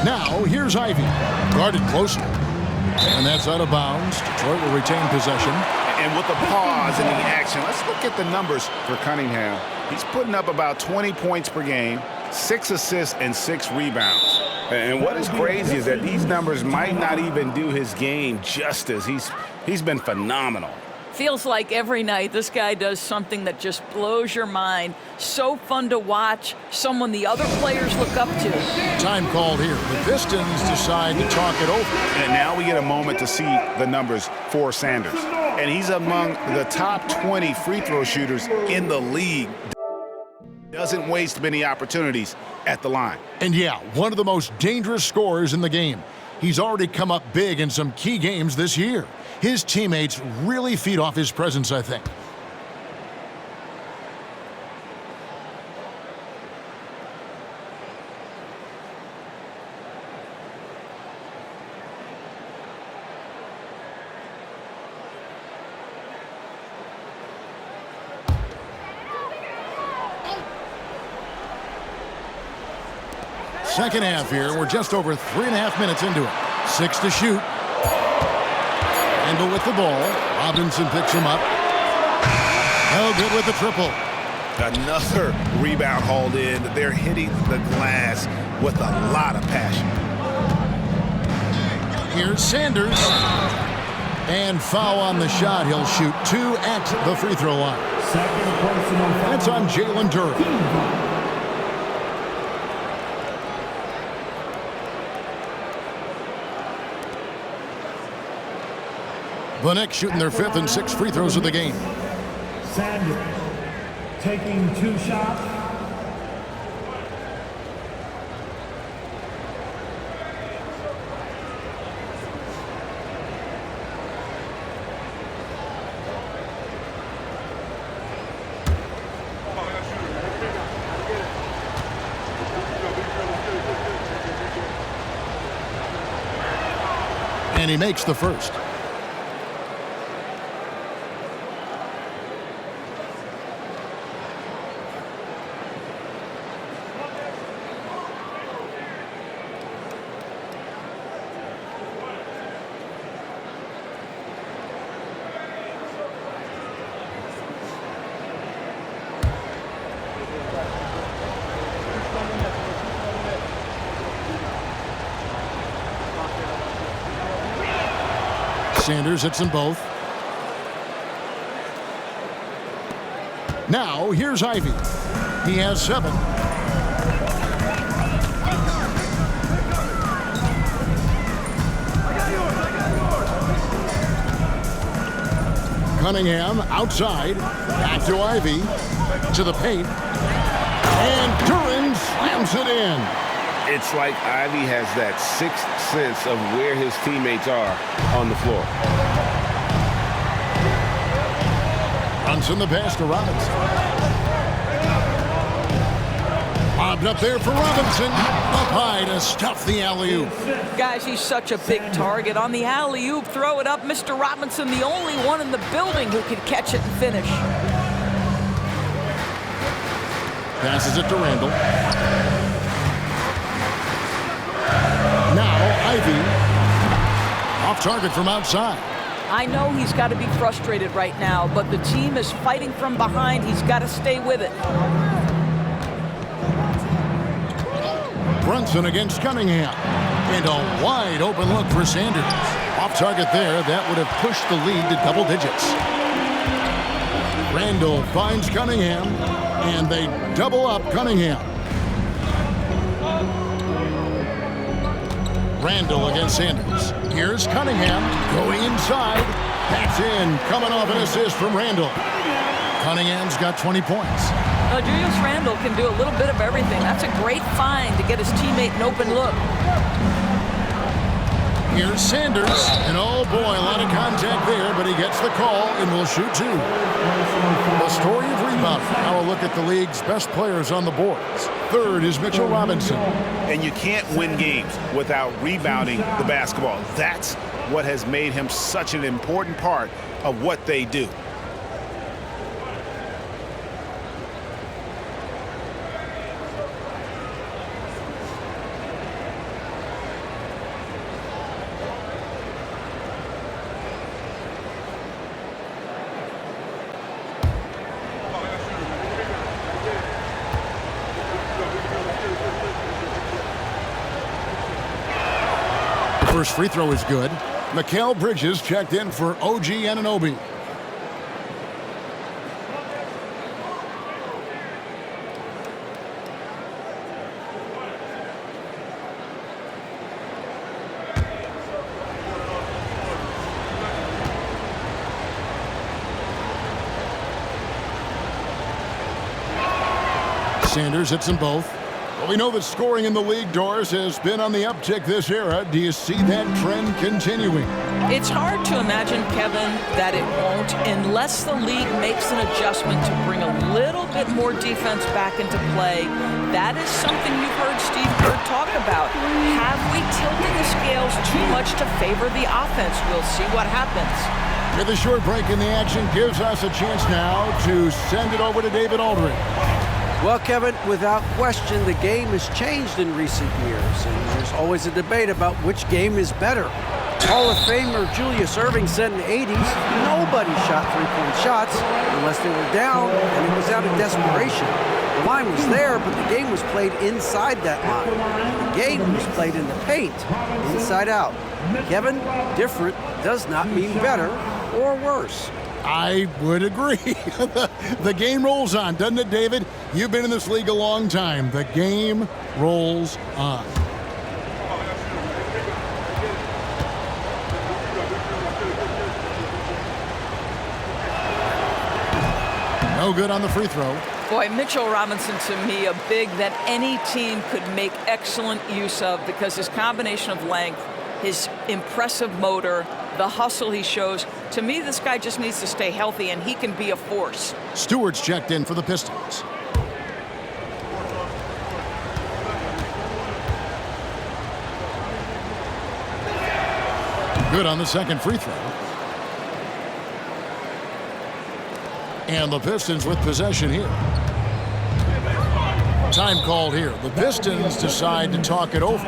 Now, here's Ivy. Guarded closely. And that's out of bounds. Detroit will retain possession. And with the pause in the action, let's look at the numbers for Cunningham. He's putting up about 20 points per game, 6 assists, and 6 rebounds. And what is crazy is that these numbers might not even do his game justice. He's been phenomenal. Feels like every night this guy does something that just blows your mind. So fun to watch, someone the other players look up to. Time called here. The Pistons decide to talk it over. And now we get a moment to see the numbers for Sanders. And he's among the top 20 free throw shooters in the league. Doesn't waste many opportunities at the line. And yeah, one of the most dangerous scorers in the game. He's already come up big in some key games this year. His teammates really feed off his presence, I think. Second half here. We're just over 3.5 minutes into it. 6 to shoot. Handle with the ball. Robinson picks him up. No good with the triple. Another rebound hauled in. They're hitting the glass with a lot of passion. Here's Sanders. And foul on the shot. He'll shoot 2 at the free throw line. That's on Jalen Durham. The Knicks shooting their 5th and 6th free throws of the game. Sanders taking 2 shots. And he makes the first. Sanders hits them both. Now, here's Ivy. He has 7. Cunningham outside. Back to Ivy. To the paint. And Duran slams it in. It's like Ivy has that 6th sense of where his teammates are on the floor. Brunson the pass to Robinson. Bobbed up there for Robinson. Up high to stuff the alley-oop. Guys, he's such a big target. On the alley-oop, throw it up. Mr. Robinson, the only one in the building who could catch it and finish. Passes it to Randall. Now Ivy. Off target from outside. I know he's got to be frustrated right now, but the team is fighting from behind. He's got to stay with it. Brunson against Cunningham. And a wide open look for Sanders. Off target there. That would have pushed the lead to double digits. Randall finds Cunningham. And they double up Cunningham. Randall against Sanders. Here's Cunningham going inside. That's in. Coming off an assist from Randall. Cunningham's got 20 points. Julius Randall can do a little bit of everything. That's a great find to get his teammate an open look. Here's Sanders. And oh boy, a lot of contact there, but he gets the call and will shoot two. The story of rebounding. Now a look at the league's best players on the boards. Third is Mitchell Robinson. And you can't win games without rebounding the basketball. That's what has made him such an important part of what they do. First free throw is good. Mikal Bridges checked in for OG Anunoby. Sanders hits them both. Well, we know that scoring in the league, Doris, has been on the uptick this era. Do you see that trend continuing? It's hard to imagine, Kevin, that it won't unless the league makes an adjustment to bring a little bit more defense back into play. That is something you've heard Steve Kerr talk about. Have we tilted the scales too much to favor the offense? We'll see what happens. With a short break in the action gives us a chance now to send it over to David Aldridge. Well, Kevin, without question, the game has changed in recent years, and there's always a debate about which game is better. Hall of Famer Julius Erving said in the 80s, nobody shot three-point shots unless they were down, and it was out of desperation. The line was there, but the game was played inside that line. The game was played in the paint, inside out. Kevin, different does not mean better or worse. I would agree. The game rolls on, doesn't it, David? You've been in this league a long time. The game rolls on. No good on the free throw. Boy, Mitchell Robinson, to me, a big that any team could make excellent use of because his combination of length, his impressive motor, the hustle he shows. To me, this guy just needs to stay healthy, and he can be a force. Stewart's checked in for the Pistons. Good on the second free throw. And the Pistons with possession here. Time called here. The Pistons decide to talk it over.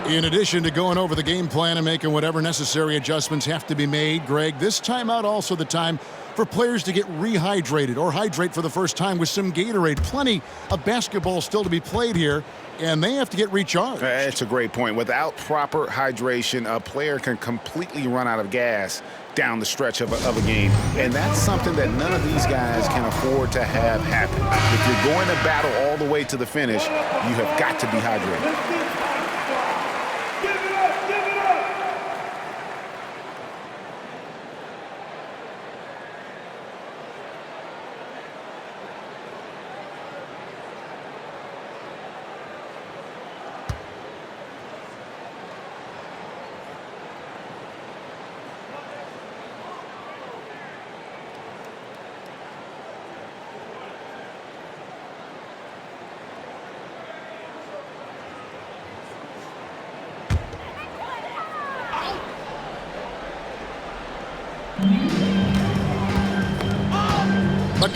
In addition to going over the game plan and making whatever necessary adjustments have to be made, Greg, this timeout also the time for players to get rehydrated or hydrate for the first time with some Gatorade. Plenty of basketball still to be played here, and they have to get recharged. That's a great point. Without proper hydration, a player can completely run out of gas down the stretch of a game, and that's something that none of these guys can afford to have happen. If you're going to battle all the way to the finish, you have got to be hydrated.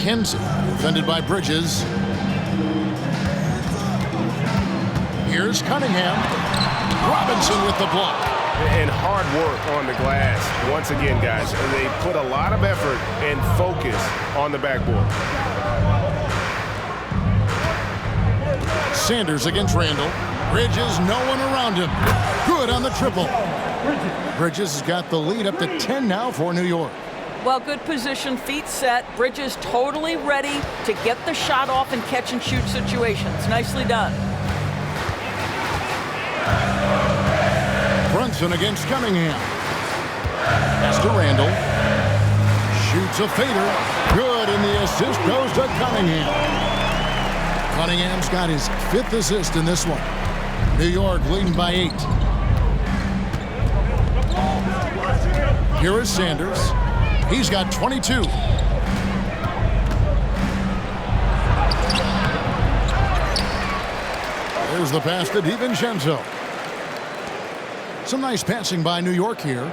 McKenzie, defended by Bridges. Here's Cunningham. Robinson with the block. And hard work on the glass. Once again, guys, they put a lot of effort and focus on the backboard. Sanders against Randall. Bridges, no one around him. Good on the triple. Bridges has got the lead up to 10 now for New York. Well, good position, feet set. Bridges totally ready to get the shot off in catch and shoot situations. Nicely done. Brunson against Cunningham. Pass to Randall. Shoots a fader. Good, and the assist goes to Cunningham. Cunningham's got his 5th assist in this one. New York leading by 8. Here is Sanders. He's got 22. There's the pass to DiVincenzo. Some nice passing by New York here.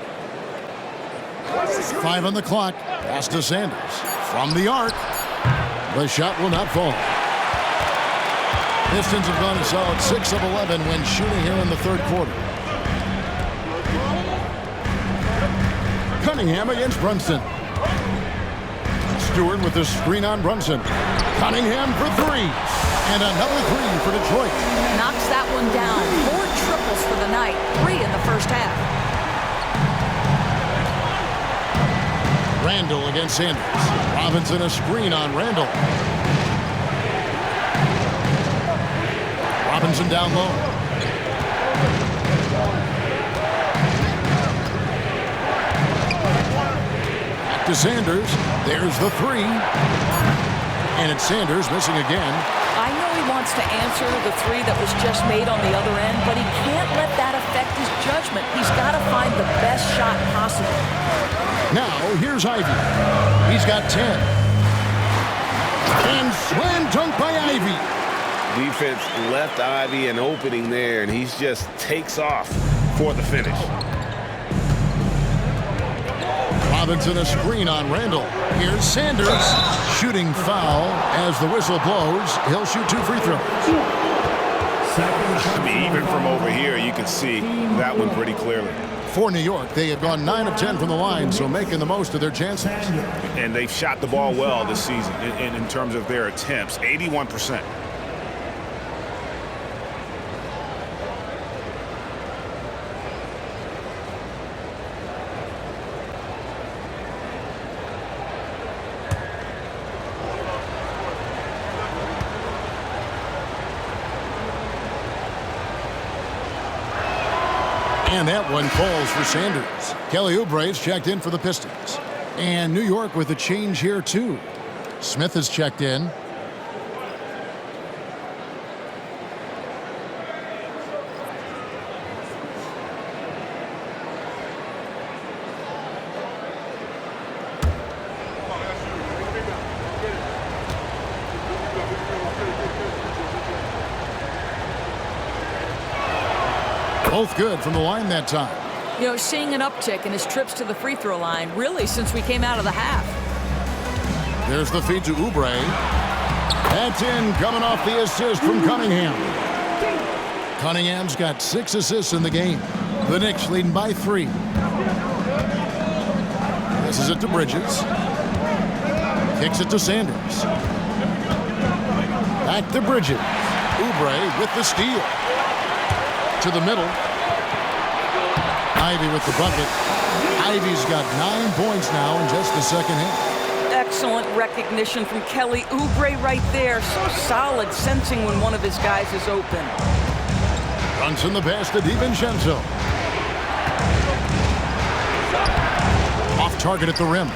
5 on the clock. Pass to Sanders. From the arc. The shot will not fall. Pistons have gone a solid 6 of 11 when shooting here in the 3rd quarter. Cunningham against Brunson. Stewart with the screen on Brunson. Cunningham for 3. And another 3 for Detroit. Knocks that one down. 4 triples for the night. 3 in the first half. Randall against Sanders. Robinson a screen on Randall. Robinson down low. Back to Sanders. There's the 3. And it's Sanders missing again. I know he wants to answer the 3 that was just made on the other end, but he can't let that affect his judgment. He's got to find the best shot possible. Now, here's Ivy. He's got 10. And slam dunk by Ivy. Defense left Ivy an opening there, and he just takes off for the finish. Robinson a screen on Randall. Here's Sanders. Shooting foul as the whistle blows. He'll shoot 2 free throws. I mean, even from over here, you can see that one pretty clearly. For New York, they have gone 9 of 10 from the line, so making the most of their chances. And they've shot the ball well this season in terms of their attempts, 81%. And that one falls for Sanders. Kelly Oubre's checked in for the Pistons. And New York with a change here, too. Smith has checked in. Both good from the line that time. You know, seeing an uptick in his trips to the free throw line, really, since we came out of the half. There's the feed to Oubre. That's in, coming off the assist from Cunningham. Cunningham's got 6 assists in the game. The Knicks leading by 3. This is it to Bridges. Kicks it to Sanders. Back to Bridges. Oubre with the steal. To the middle. Ivy with the bucket. Ivy's got 9 points now in just the second half. Excellent recognition from Kelly Oubre right there. So solid, sensing when one of his guys is open. Brunson the pass to DiVincenzo. Off target at the rim.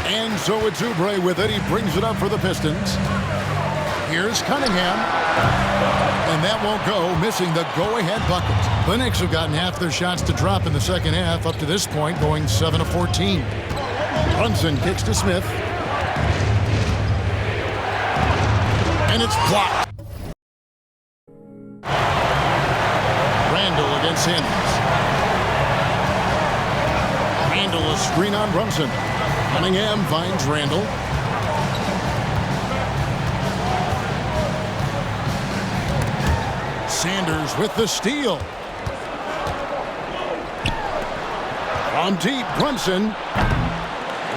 And so it's Oubre with it. He brings it up for the Pistons. Here's Cunningham. And that won't go, missing the go-ahead bucket. The Knicks have gotten half their shots to drop in the second half, up to this point, going 7 of 14. Brunson kicks to Smith. And it's blocked. Randall against Sanders. Randall a screen on Brunson. Cunningham finds Randall. Sanders with the steal. From deep, Brunson.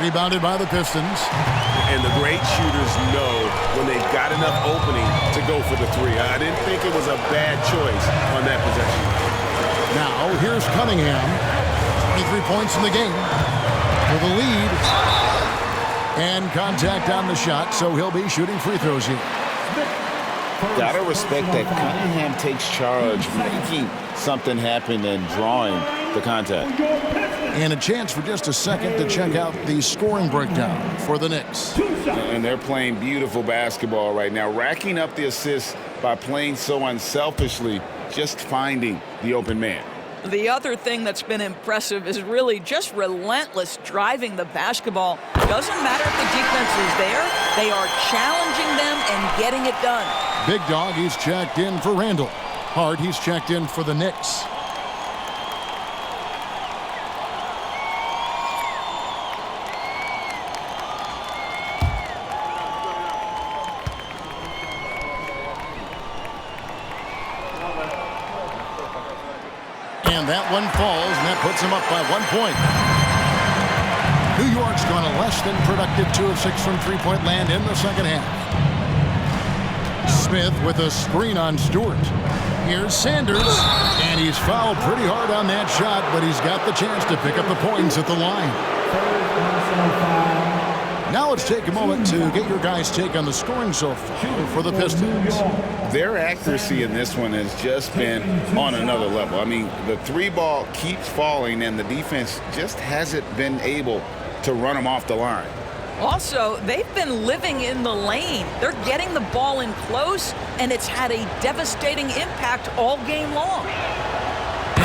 Rebounded by the Pistons. And the great shooters know when they've got enough opening to go for the three. I didn't think it was a bad choice on that possession. Now, here's Cunningham. 23 points in the game for the lead. And contact on the shot, so he'll be shooting free throws here. Gotta respect that Cunningham takes charge, making something happen and drawing the contact. And a chance for just a second to check out the scoring breakdown for the Knicks. And they're playing beautiful basketball right now, racking up the assists by playing so unselfishly, just finding the open man. The other thing that's been impressive is really just relentless driving the basketball. Doesn't matter if the defense is there, they are challenging them and getting it done. Big Dog, he's checked in for Randall. Hart, he's checked in for the Knicks. And that one falls, and that puts him up by 1 point. New York's gone a less than productive 2 of 6 from three-point land in the second half. Smith with a screen on Stewart. Here's Sanders, and he's fouled pretty hard on that shot, but he's got the chance to pick up the points at the line. Now let's take a moment to get your guys' take on the scoring so far for the Pistons. Their accuracy in this one has just been on another level. I mean, the three ball keeps falling, and the defense just hasn't been able to run them off the line. Also, they've been living in the lane. They're getting the ball in close, and it's had a devastating impact all game long.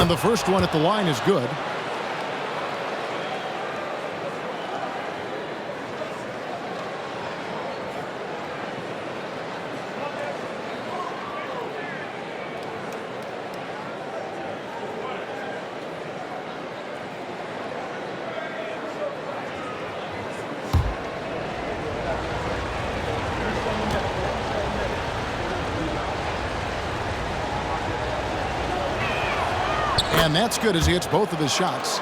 And the first one at the line is good. And that's good as he hits both of his shots.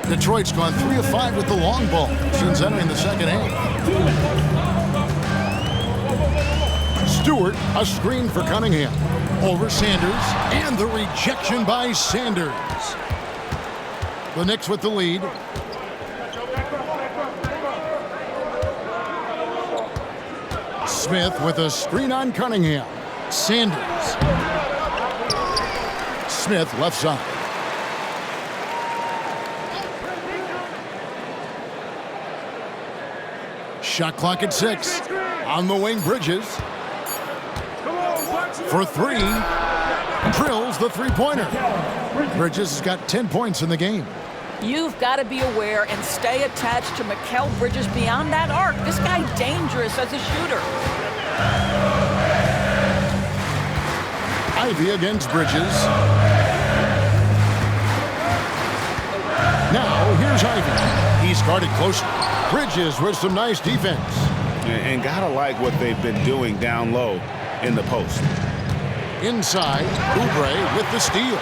Detroit's gone 3 of 5 with the long ball since entering the second half. Stewart, a screen for Cunningham. Over Sanders, and the rejection by Sanders. The Knicks with the lead. Smith with a screen on Cunningham. Sanders. Smith left side. Shot clock at 6. On the wing, Bridges. For 3. Drills the three-pointer. Bridges has got 10 points in the game. You've got to be aware and stay attached to Mikal Bridges beyond that arc. This guy's dangerous as a shooter. Ivy against Bridges. Now, here's Ivy. He's guarded closely. Bridges with some nice defense. And gotta like what they've been doing down low in the post. Inside, Oubre with the steal.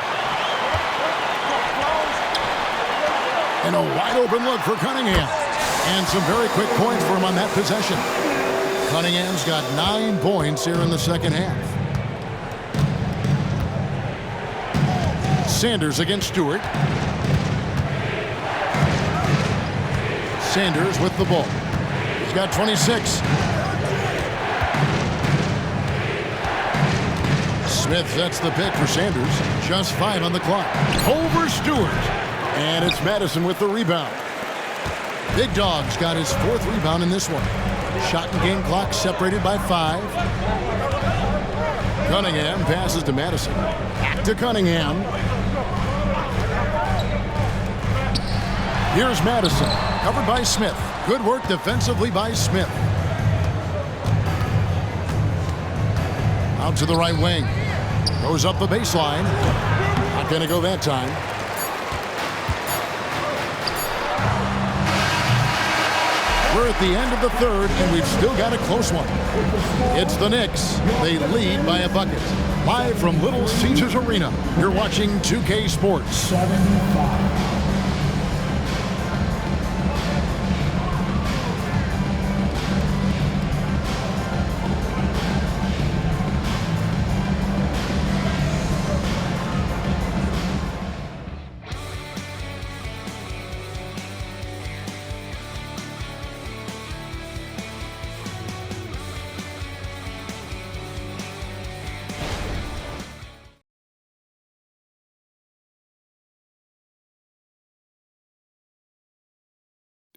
And a wide open look for Cunningham. And some very quick points for him on that possession. Cunningham's got 9 points here in the second half. Sanders against Stewart. Sanders with the ball. He's got 26. Smith sets the pick for Sanders. Just 5 on the clock. Over Stewart. And it's Madison with the rebound. Big Dog's got his 4th rebound in this one. Shot and game clock separated by 5. Cunningham passes to Madison. Back to Cunningham. Here's Madison, covered by Smith. Good work defensively by Smith. Out to the right wing. Goes up the baseline. Not going to go that time. We're at the end of the third, and we've still got a close one. It's the Knicks. They lead by a bucket. Live from Little Caesars Arena, you're watching 2K Sports. 75.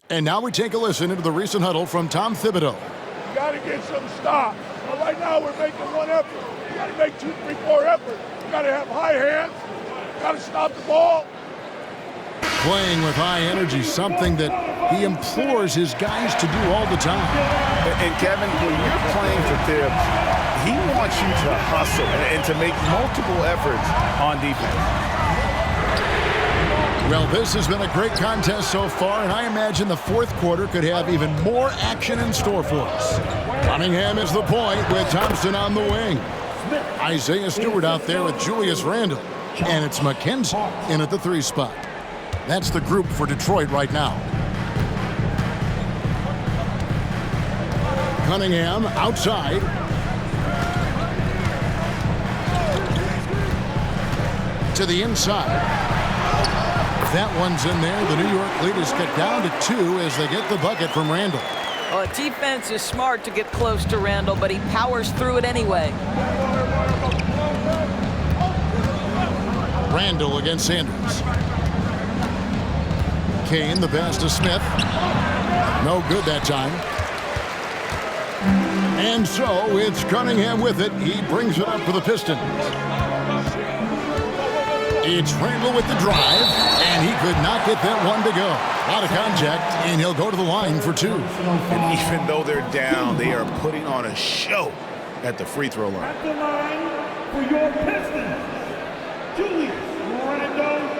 And now we take a listen into the recent huddle from Tom Thibodeau. You got to get some stops. But right now we're making one effort. You got to make 2, 3, 4 efforts. You got to have high hands. You got to stop the ball. Playing with high energy, something that he implores his guys to do all the time. And Kevin, when you're playing for Tibbs, he wants you to hustle and to make multiple efforts on defense. Well, this has been a great contest so far, and I imagine the fourth quarter could have even more action in store for us. Cunningham is the point with Thompson on the wing. Isaiah Stewart out there with Julius Randle. And it's McKenzie in at the 3 spot. That's the group for Detroit right now. Cunningham outside. To the inside. That one's in there. The New York leaders get down to 2 as they get the bucket from Randle. Well, defense is smart to get close to Randle, but he powers through it anyway. Randle against Sanders. Kane, the pass to Smith. No good that time. And so it's Cunningham with it. He brings it up for the Pistons. It's Randle with the drive, and he could not get that one to go. A lot of contact, and he'll go to the line for 2. And even though they're down, they are putting on a show at the free throw line. At the line for your Pistons, Julius Randle.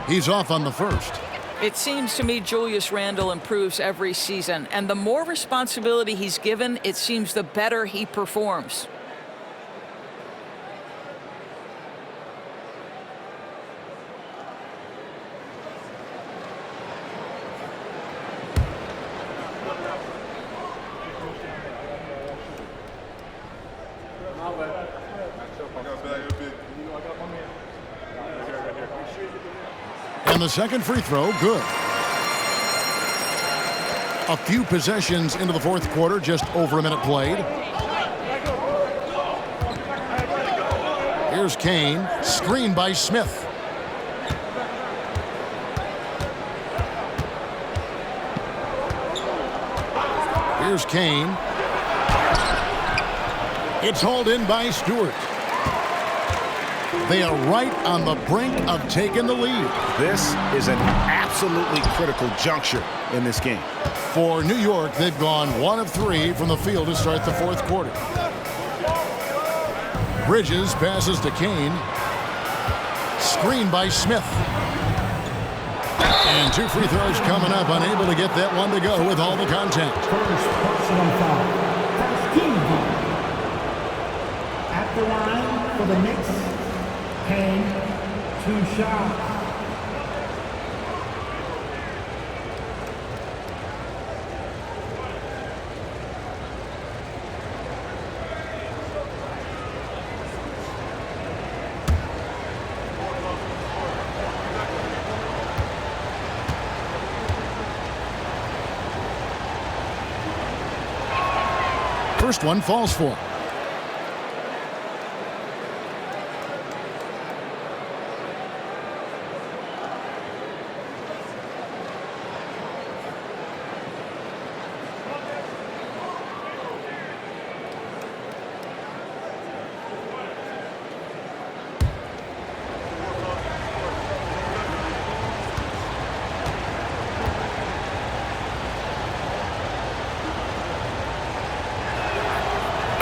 He's off on the first. It seems to me Julius Randle improves every season, and the more responsibility he's given, it seems the better he performs. And the second free throw, good. A few possessions into the fourth quarter, just over a minute played. Here's Kane, screened by Smith. Here's Kane. It's hauled in by Stewart. They are right on the brink of taking the lead. This is an absolutely critical juncture in this game. For New York, they've gone 1 of 3 from the field to start the fourth quarter. Bridges passes to Kane. Screened by Smith. And 2 free throws coming up, unable to get that one to go with all the contact. First personal foul. First team foul. At the line for the Knicks, Kane, 2 shots. First one falls for him.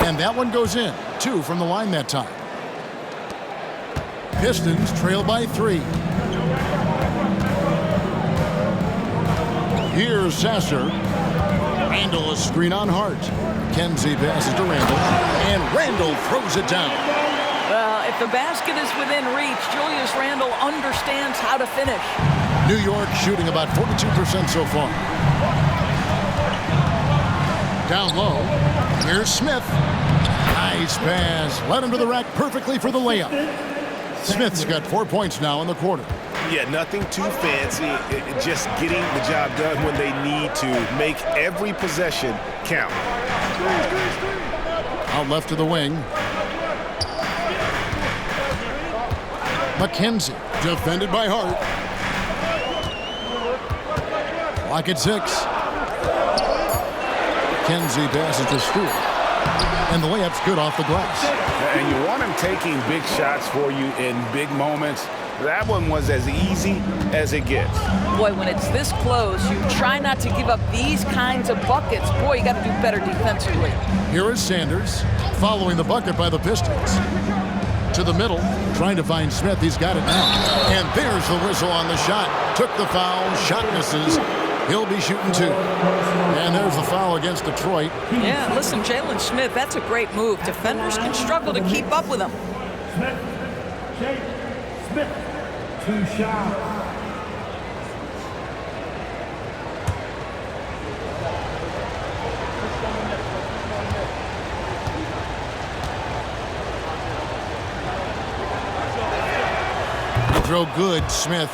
And that one goes in. 2 from the line that time. Pistons trail by 3. Here's Sasser. Randall a screen on Hart. Kenzie passes to Randall. And Randall throws it down. Well, if the basket is within reach, Julius Randle understands how to finish. New York shooting about 42% so far. Down low. Here's Smith. Nice pass. Led him to the rack perfectly for the layup. Smith's got 4 points now in the quarter. Yeah, nothing too fancy. Just getting the job done when they need to. Make every possession count. Out left to the wing. McKenzie, defended by Hart. Clock at 6. McKenzie passes to Stewart. And the layup's good off the glass. And you want him taking big shots for you in big moments. That one was as easy as it gets. Boy, when it's this close, you try not to give up these kinds of buckets. Boy, you got to do better defensively. Here is Sanders, following the bucket by the Pistons. To the middle, trying to find Smith. He's got it now. And there's the whistle on the shot. Took the foul, shot misses. He'll be shooting 2. And there's the foul against Detroit. Yeah, listen, Jalen Smith, that's a great move. Defenders can struggle to keep up with him. Smith. Jake Smith. 2 shots. Throw good, Smith.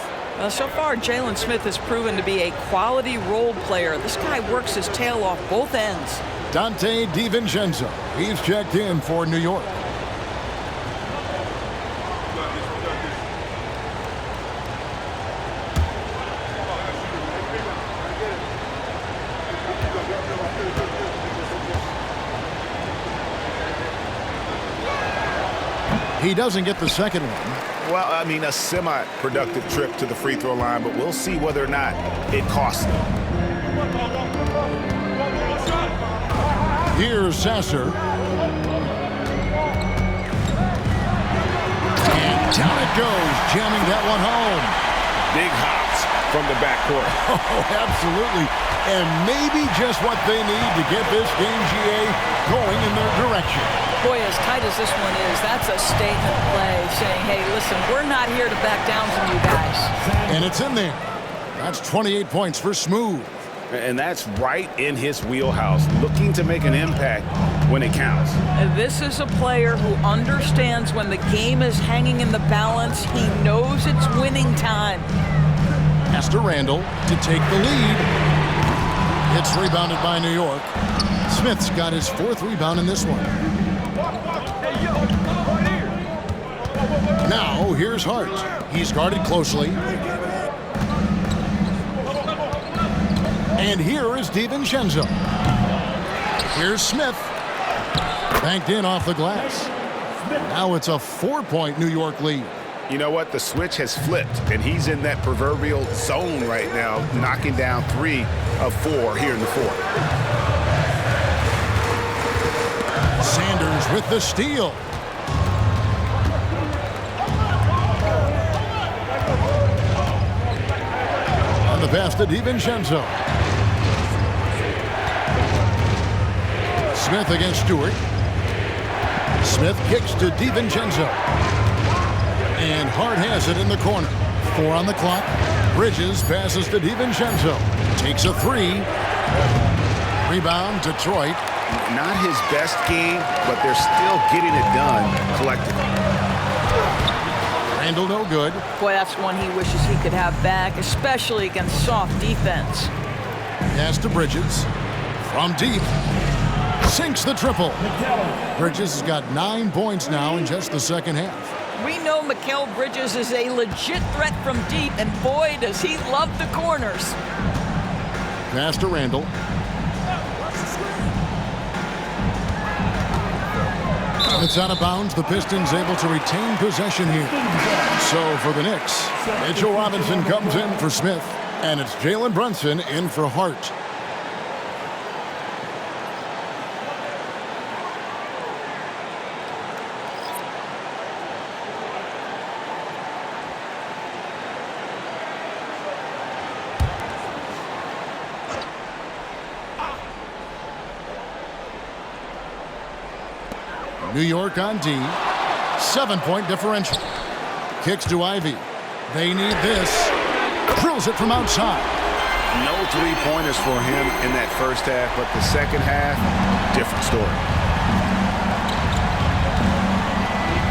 So far, Jalen Smith has proven to be a quality role player. This guy works his tail off both ends. Dante DiVincenzo. He's checked in for New York. He doesn't get the second one. Well, I mean, a semi-productive trip to the free throw line, but we'll see whether or not it costs him. Here's Sasser. And down it goes, jamming that one home. Big hops from the backcourt. Oh, absolutely. And maybe just what they need to get this game, GA, going in their direction. Boy, as tight as this one is, that's a statement play saying, hey, listen, we're not here to back down from you guys. And it's in there. That's 28 points for Smooth. And that's right in his wheelhouse, looking to make an impact when it counts. This is a player who understands when the game is hanging in the balance. He knows it's winning time. Pass to Randall to take the lead. It's rebounded by New York. Smith's got his 4th rebound in this one. Now, here's Hart. He's guarded closely. And here is DiVincenzo. Here's Smith. Banked in off the glass. Now it's a 4-point New York lead. You know what? The switch has flipped, and he's in that proverbial zone right now, knocking down 3 of 4 here in the 4th. Sanders with the steal. On the pass to DiVincenzo. Smith against Stewart. Smith kicks to DiVincenzo. And Hart has it in the corner. 4 on the clock. Bridges passes to DiVincenzo. Takes a 3. Rebound, Detroit. Not his best game, but they're still getting it done collectively. Randall no good. Boy, that's one he wishes he could have back, especially against soft defense. Pass to Bridges. From deep. Sinks the triple. Bridges has got 9 points now in just the second half. We know Mikal Bridges is a legit threat from deep, and boy, does he love the corners. Pass to Randall. It's out of bounds. The Pistons able to retain possession here. So for the Knicks, Mitchell Robinson comes in for Smith, and it's Jalen Brunson in for Hart. New York on D. 7-point differential. Kicks to Ivy. They need this. Drills it from outside. No three-pointers for him in that first half, but the second half, different story.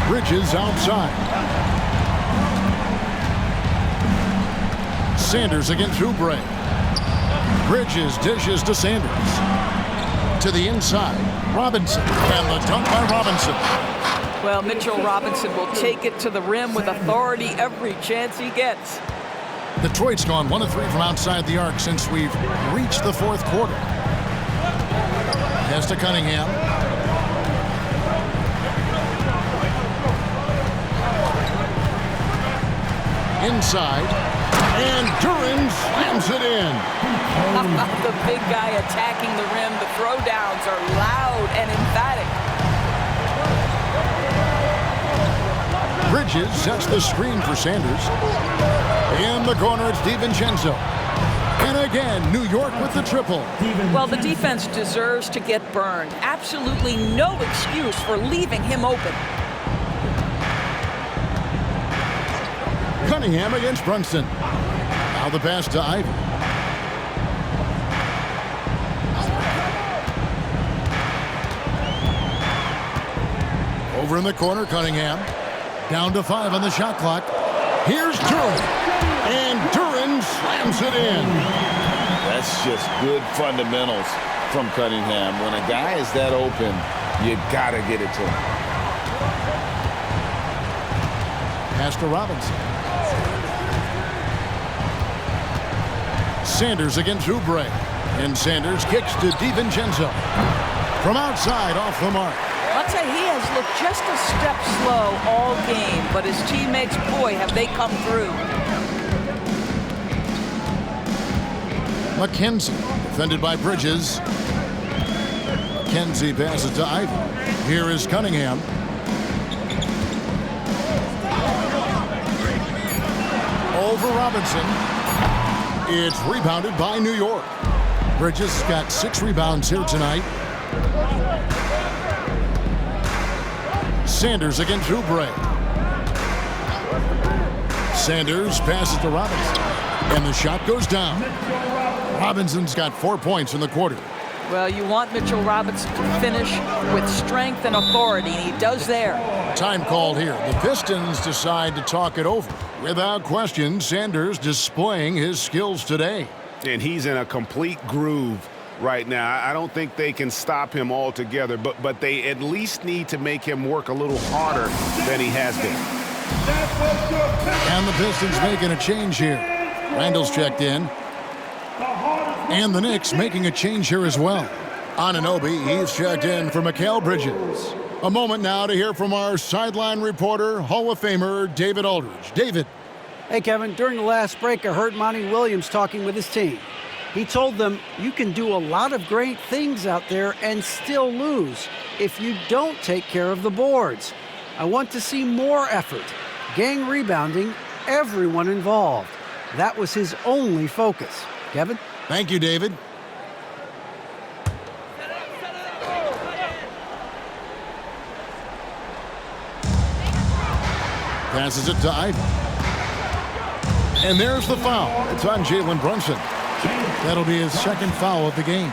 Bridges outside. Sanders against Oubre. Bridges dishes to Sanders. To the inside. Robinson. And the dunk by Robinson. Well, Mitchell Robinson will take it to the rim with authority every chance he gets. Detroit's gone 1 of 3 from outside the arc since we've reached the fourth quarter. Pass to Cunningham. Inside. And Duran slams it in. The big guy attacking the rim. The throwdowns are loud and emphatic. Bridges sets the screen for Sanders. In the corner, it's DiVincenzo. And again, New York with the triple. Well, the defense deserves to get burned. Absolutely no excuse for leaving him open. Cunningham against Brunson. Now the pass to Ivy. Over in the corner, Cunningham. Down to 5 on the shot clock. Here's Duran. And Duran slams it in. That's just good fundamentals from Cunningham. When a guy is that open, you got to get it to him. Pass to Robinson. Sanders against Oubre. And Sanders kicks to DiVincenzo. From outside, off the mark. I'll tell you, he has looked just a step slow all game, but his teammates, boy, have they come through. McKenzie, defended by Bridges. McKenzie passes to Ivy. Here is Cunningham. Over Robinson. It's rebounded by New York. Bridges got 6 rebounds here tonight. Sanders against Oubre. Sanders passes to Robinson. And the shot goes down. Robinson's got 4 points in the quarter. Well, you want Mitchell Robinson to finish with strength and authority, and he does there. Time called here. The Pistons decide to talk it over. Without question, Sanders displaying his skills today. And he's in a complete groove right now. I don't think they can stop him altogether, but they at least need to make him work a little harder than he has been. And the Pistons making a change here. Randall's checked in. And the Knicks making a change here as well. Anunoby, he's checked in for Mikal Bridges. A moment now to hear from our sideline reporter, Hall of Famer David Aldridge. David. Hey, Kevin, during the last break, I heard Monty Williams talking with his team. He told them, you can do a lot of great things out there and still lose if you don't take care of the boards. I want to see more effort, gang rebounding, everyone involved. That was his only focus. Kevin? Thank you, David. Passes it to Ivy. And there's the foul. It's on Jalen Brunson. That'll be his second foul of the game.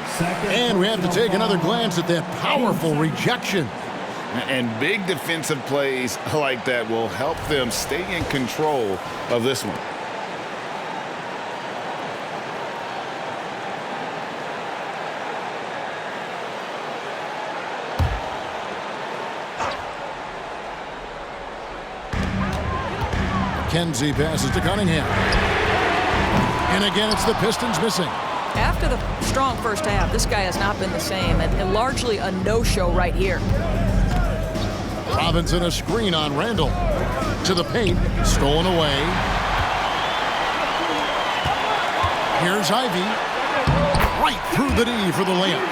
And we have to take another glance at that powerful rejection. And big defensive plays like that will help them stay in control of this one. McKenzie passes to Cunningham. And again, it's the Pistons missing. After the strong first half, this guy has not been the same, and largely a no-show right here. Robinson a screen on Randall. To the paint, stolen away. Here's Ivy. Right through the D for the layup.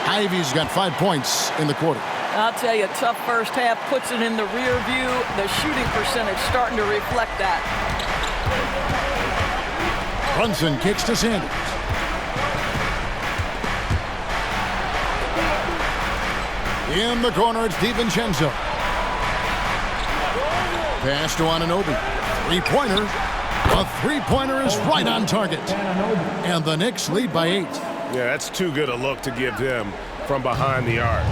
Ivy's got 5 points in the quarter. I'll tell you, tough first half puts it in the rear view. The shooting percentage starting to reflect that. Brunson kicks to Sanders. In the corner, it's DiVincenzo. Pass to Anunoby. Three-pointer. A three-pointer is right on target. And the Knicks lead by 8. Yeah, that's too good a look to give him from behind the arc.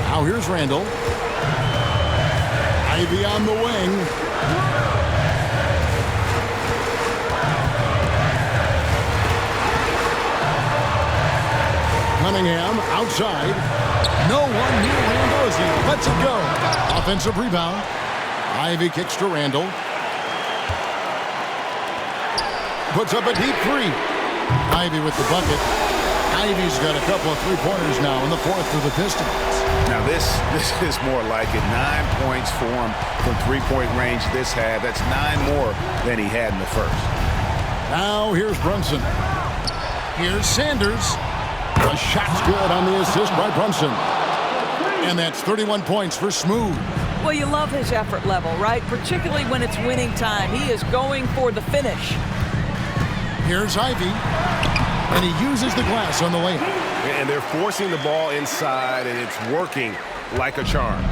Now here's Randall. Ivy on the wing. Cunningham outside. No one near Randall as he lets it go. Offensive rebound. Ivy kicks to Randall. Puts up a deep three. Ivy with the bucket. Ivy's got a couple of three-pointers now in the fourth for the Pistons. Now this is more like it. 9 points for him from three-point range this half. That's 9 more than he had in the first. Now here's Brunson. Here's Sanders. The shot's good on the assist by Brunson. And that's 31 points for Smooth. Well, you love his effort level, right? Particularly when it's winning time. He is going for the finish. Here's Ivy. And he uses the glass on the layup. And they're forcing the ball inside, and it's working like a charm.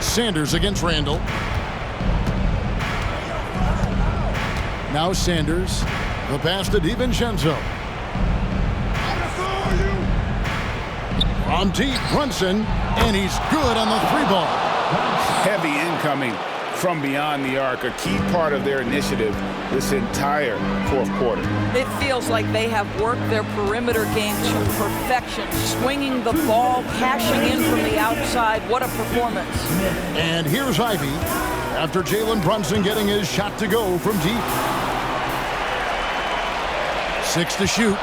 Sanders against Randall. Now Sanders. The pass to DiVincenzo. From deep, Brunson, and he's good on the three ball. Heavy incoming from beyond the arc, a key part of their initiative this entire fourth quarter. It feels like they have worked their perimeter game to perfection, swinging the ball, cashing in from the outside. What a performance. And here's Ivy after Jalen Brunson getting his shot to go from deep. 6 to shoot.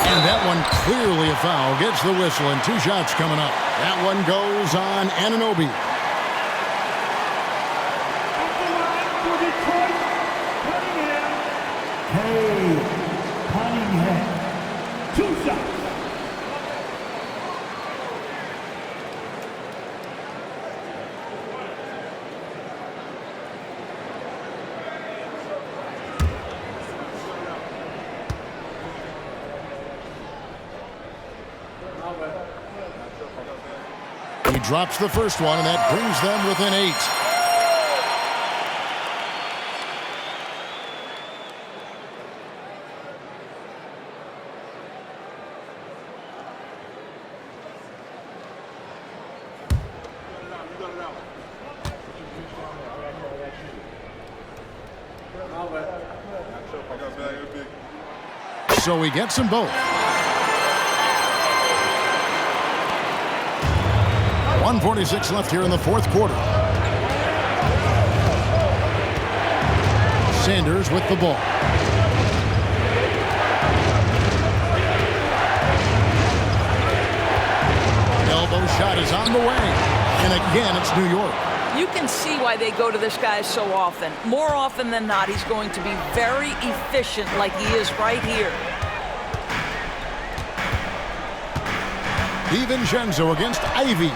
And that one clearly a foul. Gets the whistle and 2 shots coming up. That one goes on Anunoby. Cunningham. 2 shots. He drops the first one, and that brings them within 8. So he gets them both. 1:46 left here in the fourth quarter. Sanders with the ball. Elbow shot is on the way. And again, it's New York. You can see why they go to this guy so often. More often than not, he's going to be very efficient like he is right here. DiVincenzo against Ivy.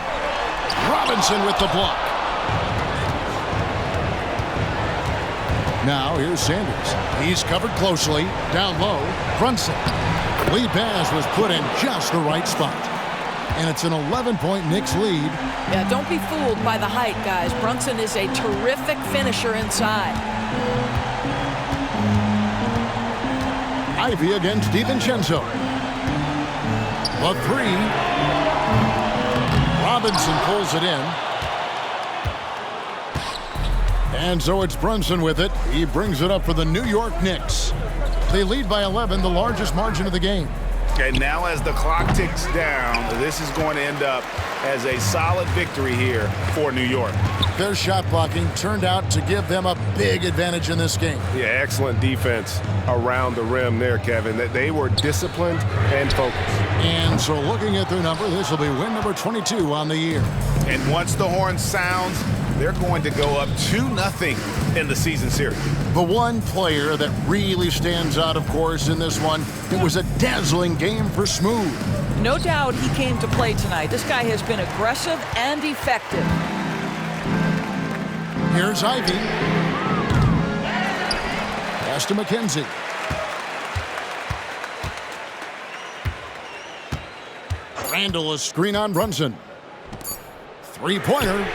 Robinson with the block. Now here's Sanders. He's covered closely. Down low, Brunson. Lead pass was put in just the right spot. And it's an 11-point Knicks lead. Yeah, don't be fooled by the height, guys. Brunson is a terrific finisher inside. Ivy against DiVincenzo. The three. Robinson pulls it in. And so it's Brunson with it. He brings it up for the New York Knicks. They lead by 11, the largest margin of the game. And now as the clock ticks down, this is going to end up as a solid victory here for New York. Their shot blocking turned out to give them a big advantage in this game. Yeah, excellent defense around the rim there, Kevin. They were disciplined and focused. And so looking at their number, this will be win number 22 on the year. And once the horn sounds, they're going to go up 2-0 in the season series. The one player that really stands out, of course, in this one, it was a dazzling game for Smooth. No doubt he came to play tonight. This guy has been aggressive and effective. Here's Ivy. Pass to McKenzie. Randall, a screen on Brunson. Three-pointer.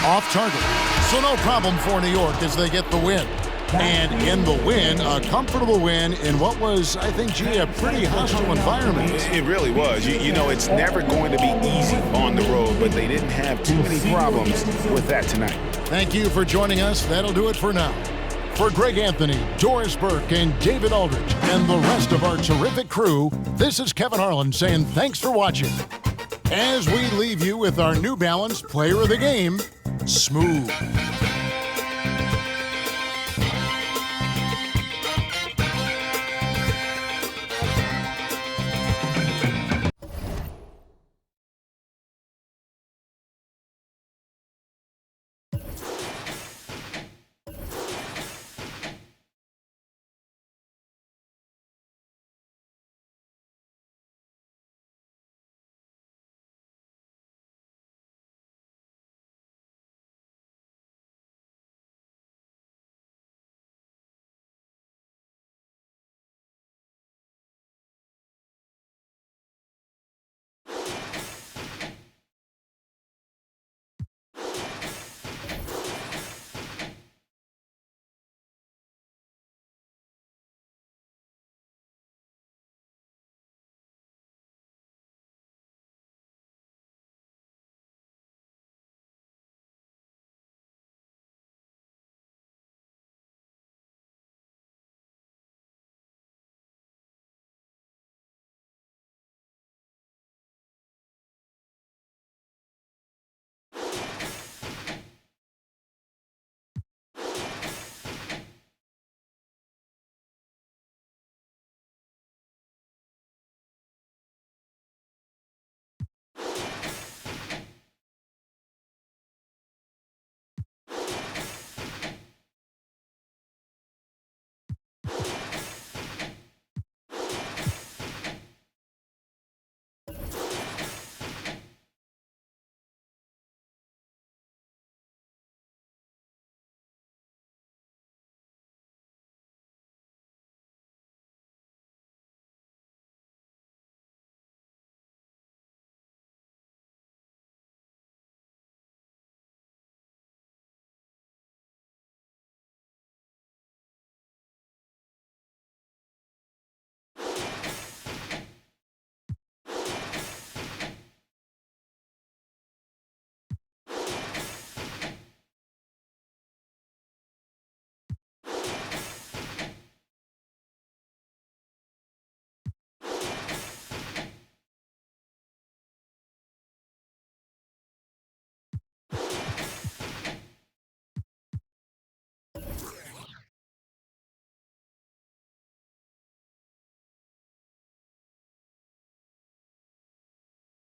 Off target. So no problem for New York as they get the win. And in the win, a comfortable win in what was, I think, a pretty hostile environment. It really was. You know, it's never going to be easy on the road, but they didn't have too many problems with that tonight. Thank you for joining us. That'll do it for now. For Greg Anthony, Doris Burke, and David Aldridge, and the rest of our terrific crew, this is Kevin Harlan saying thanks for watching. As we leave you with our New Balance Player of the Game, Smooth.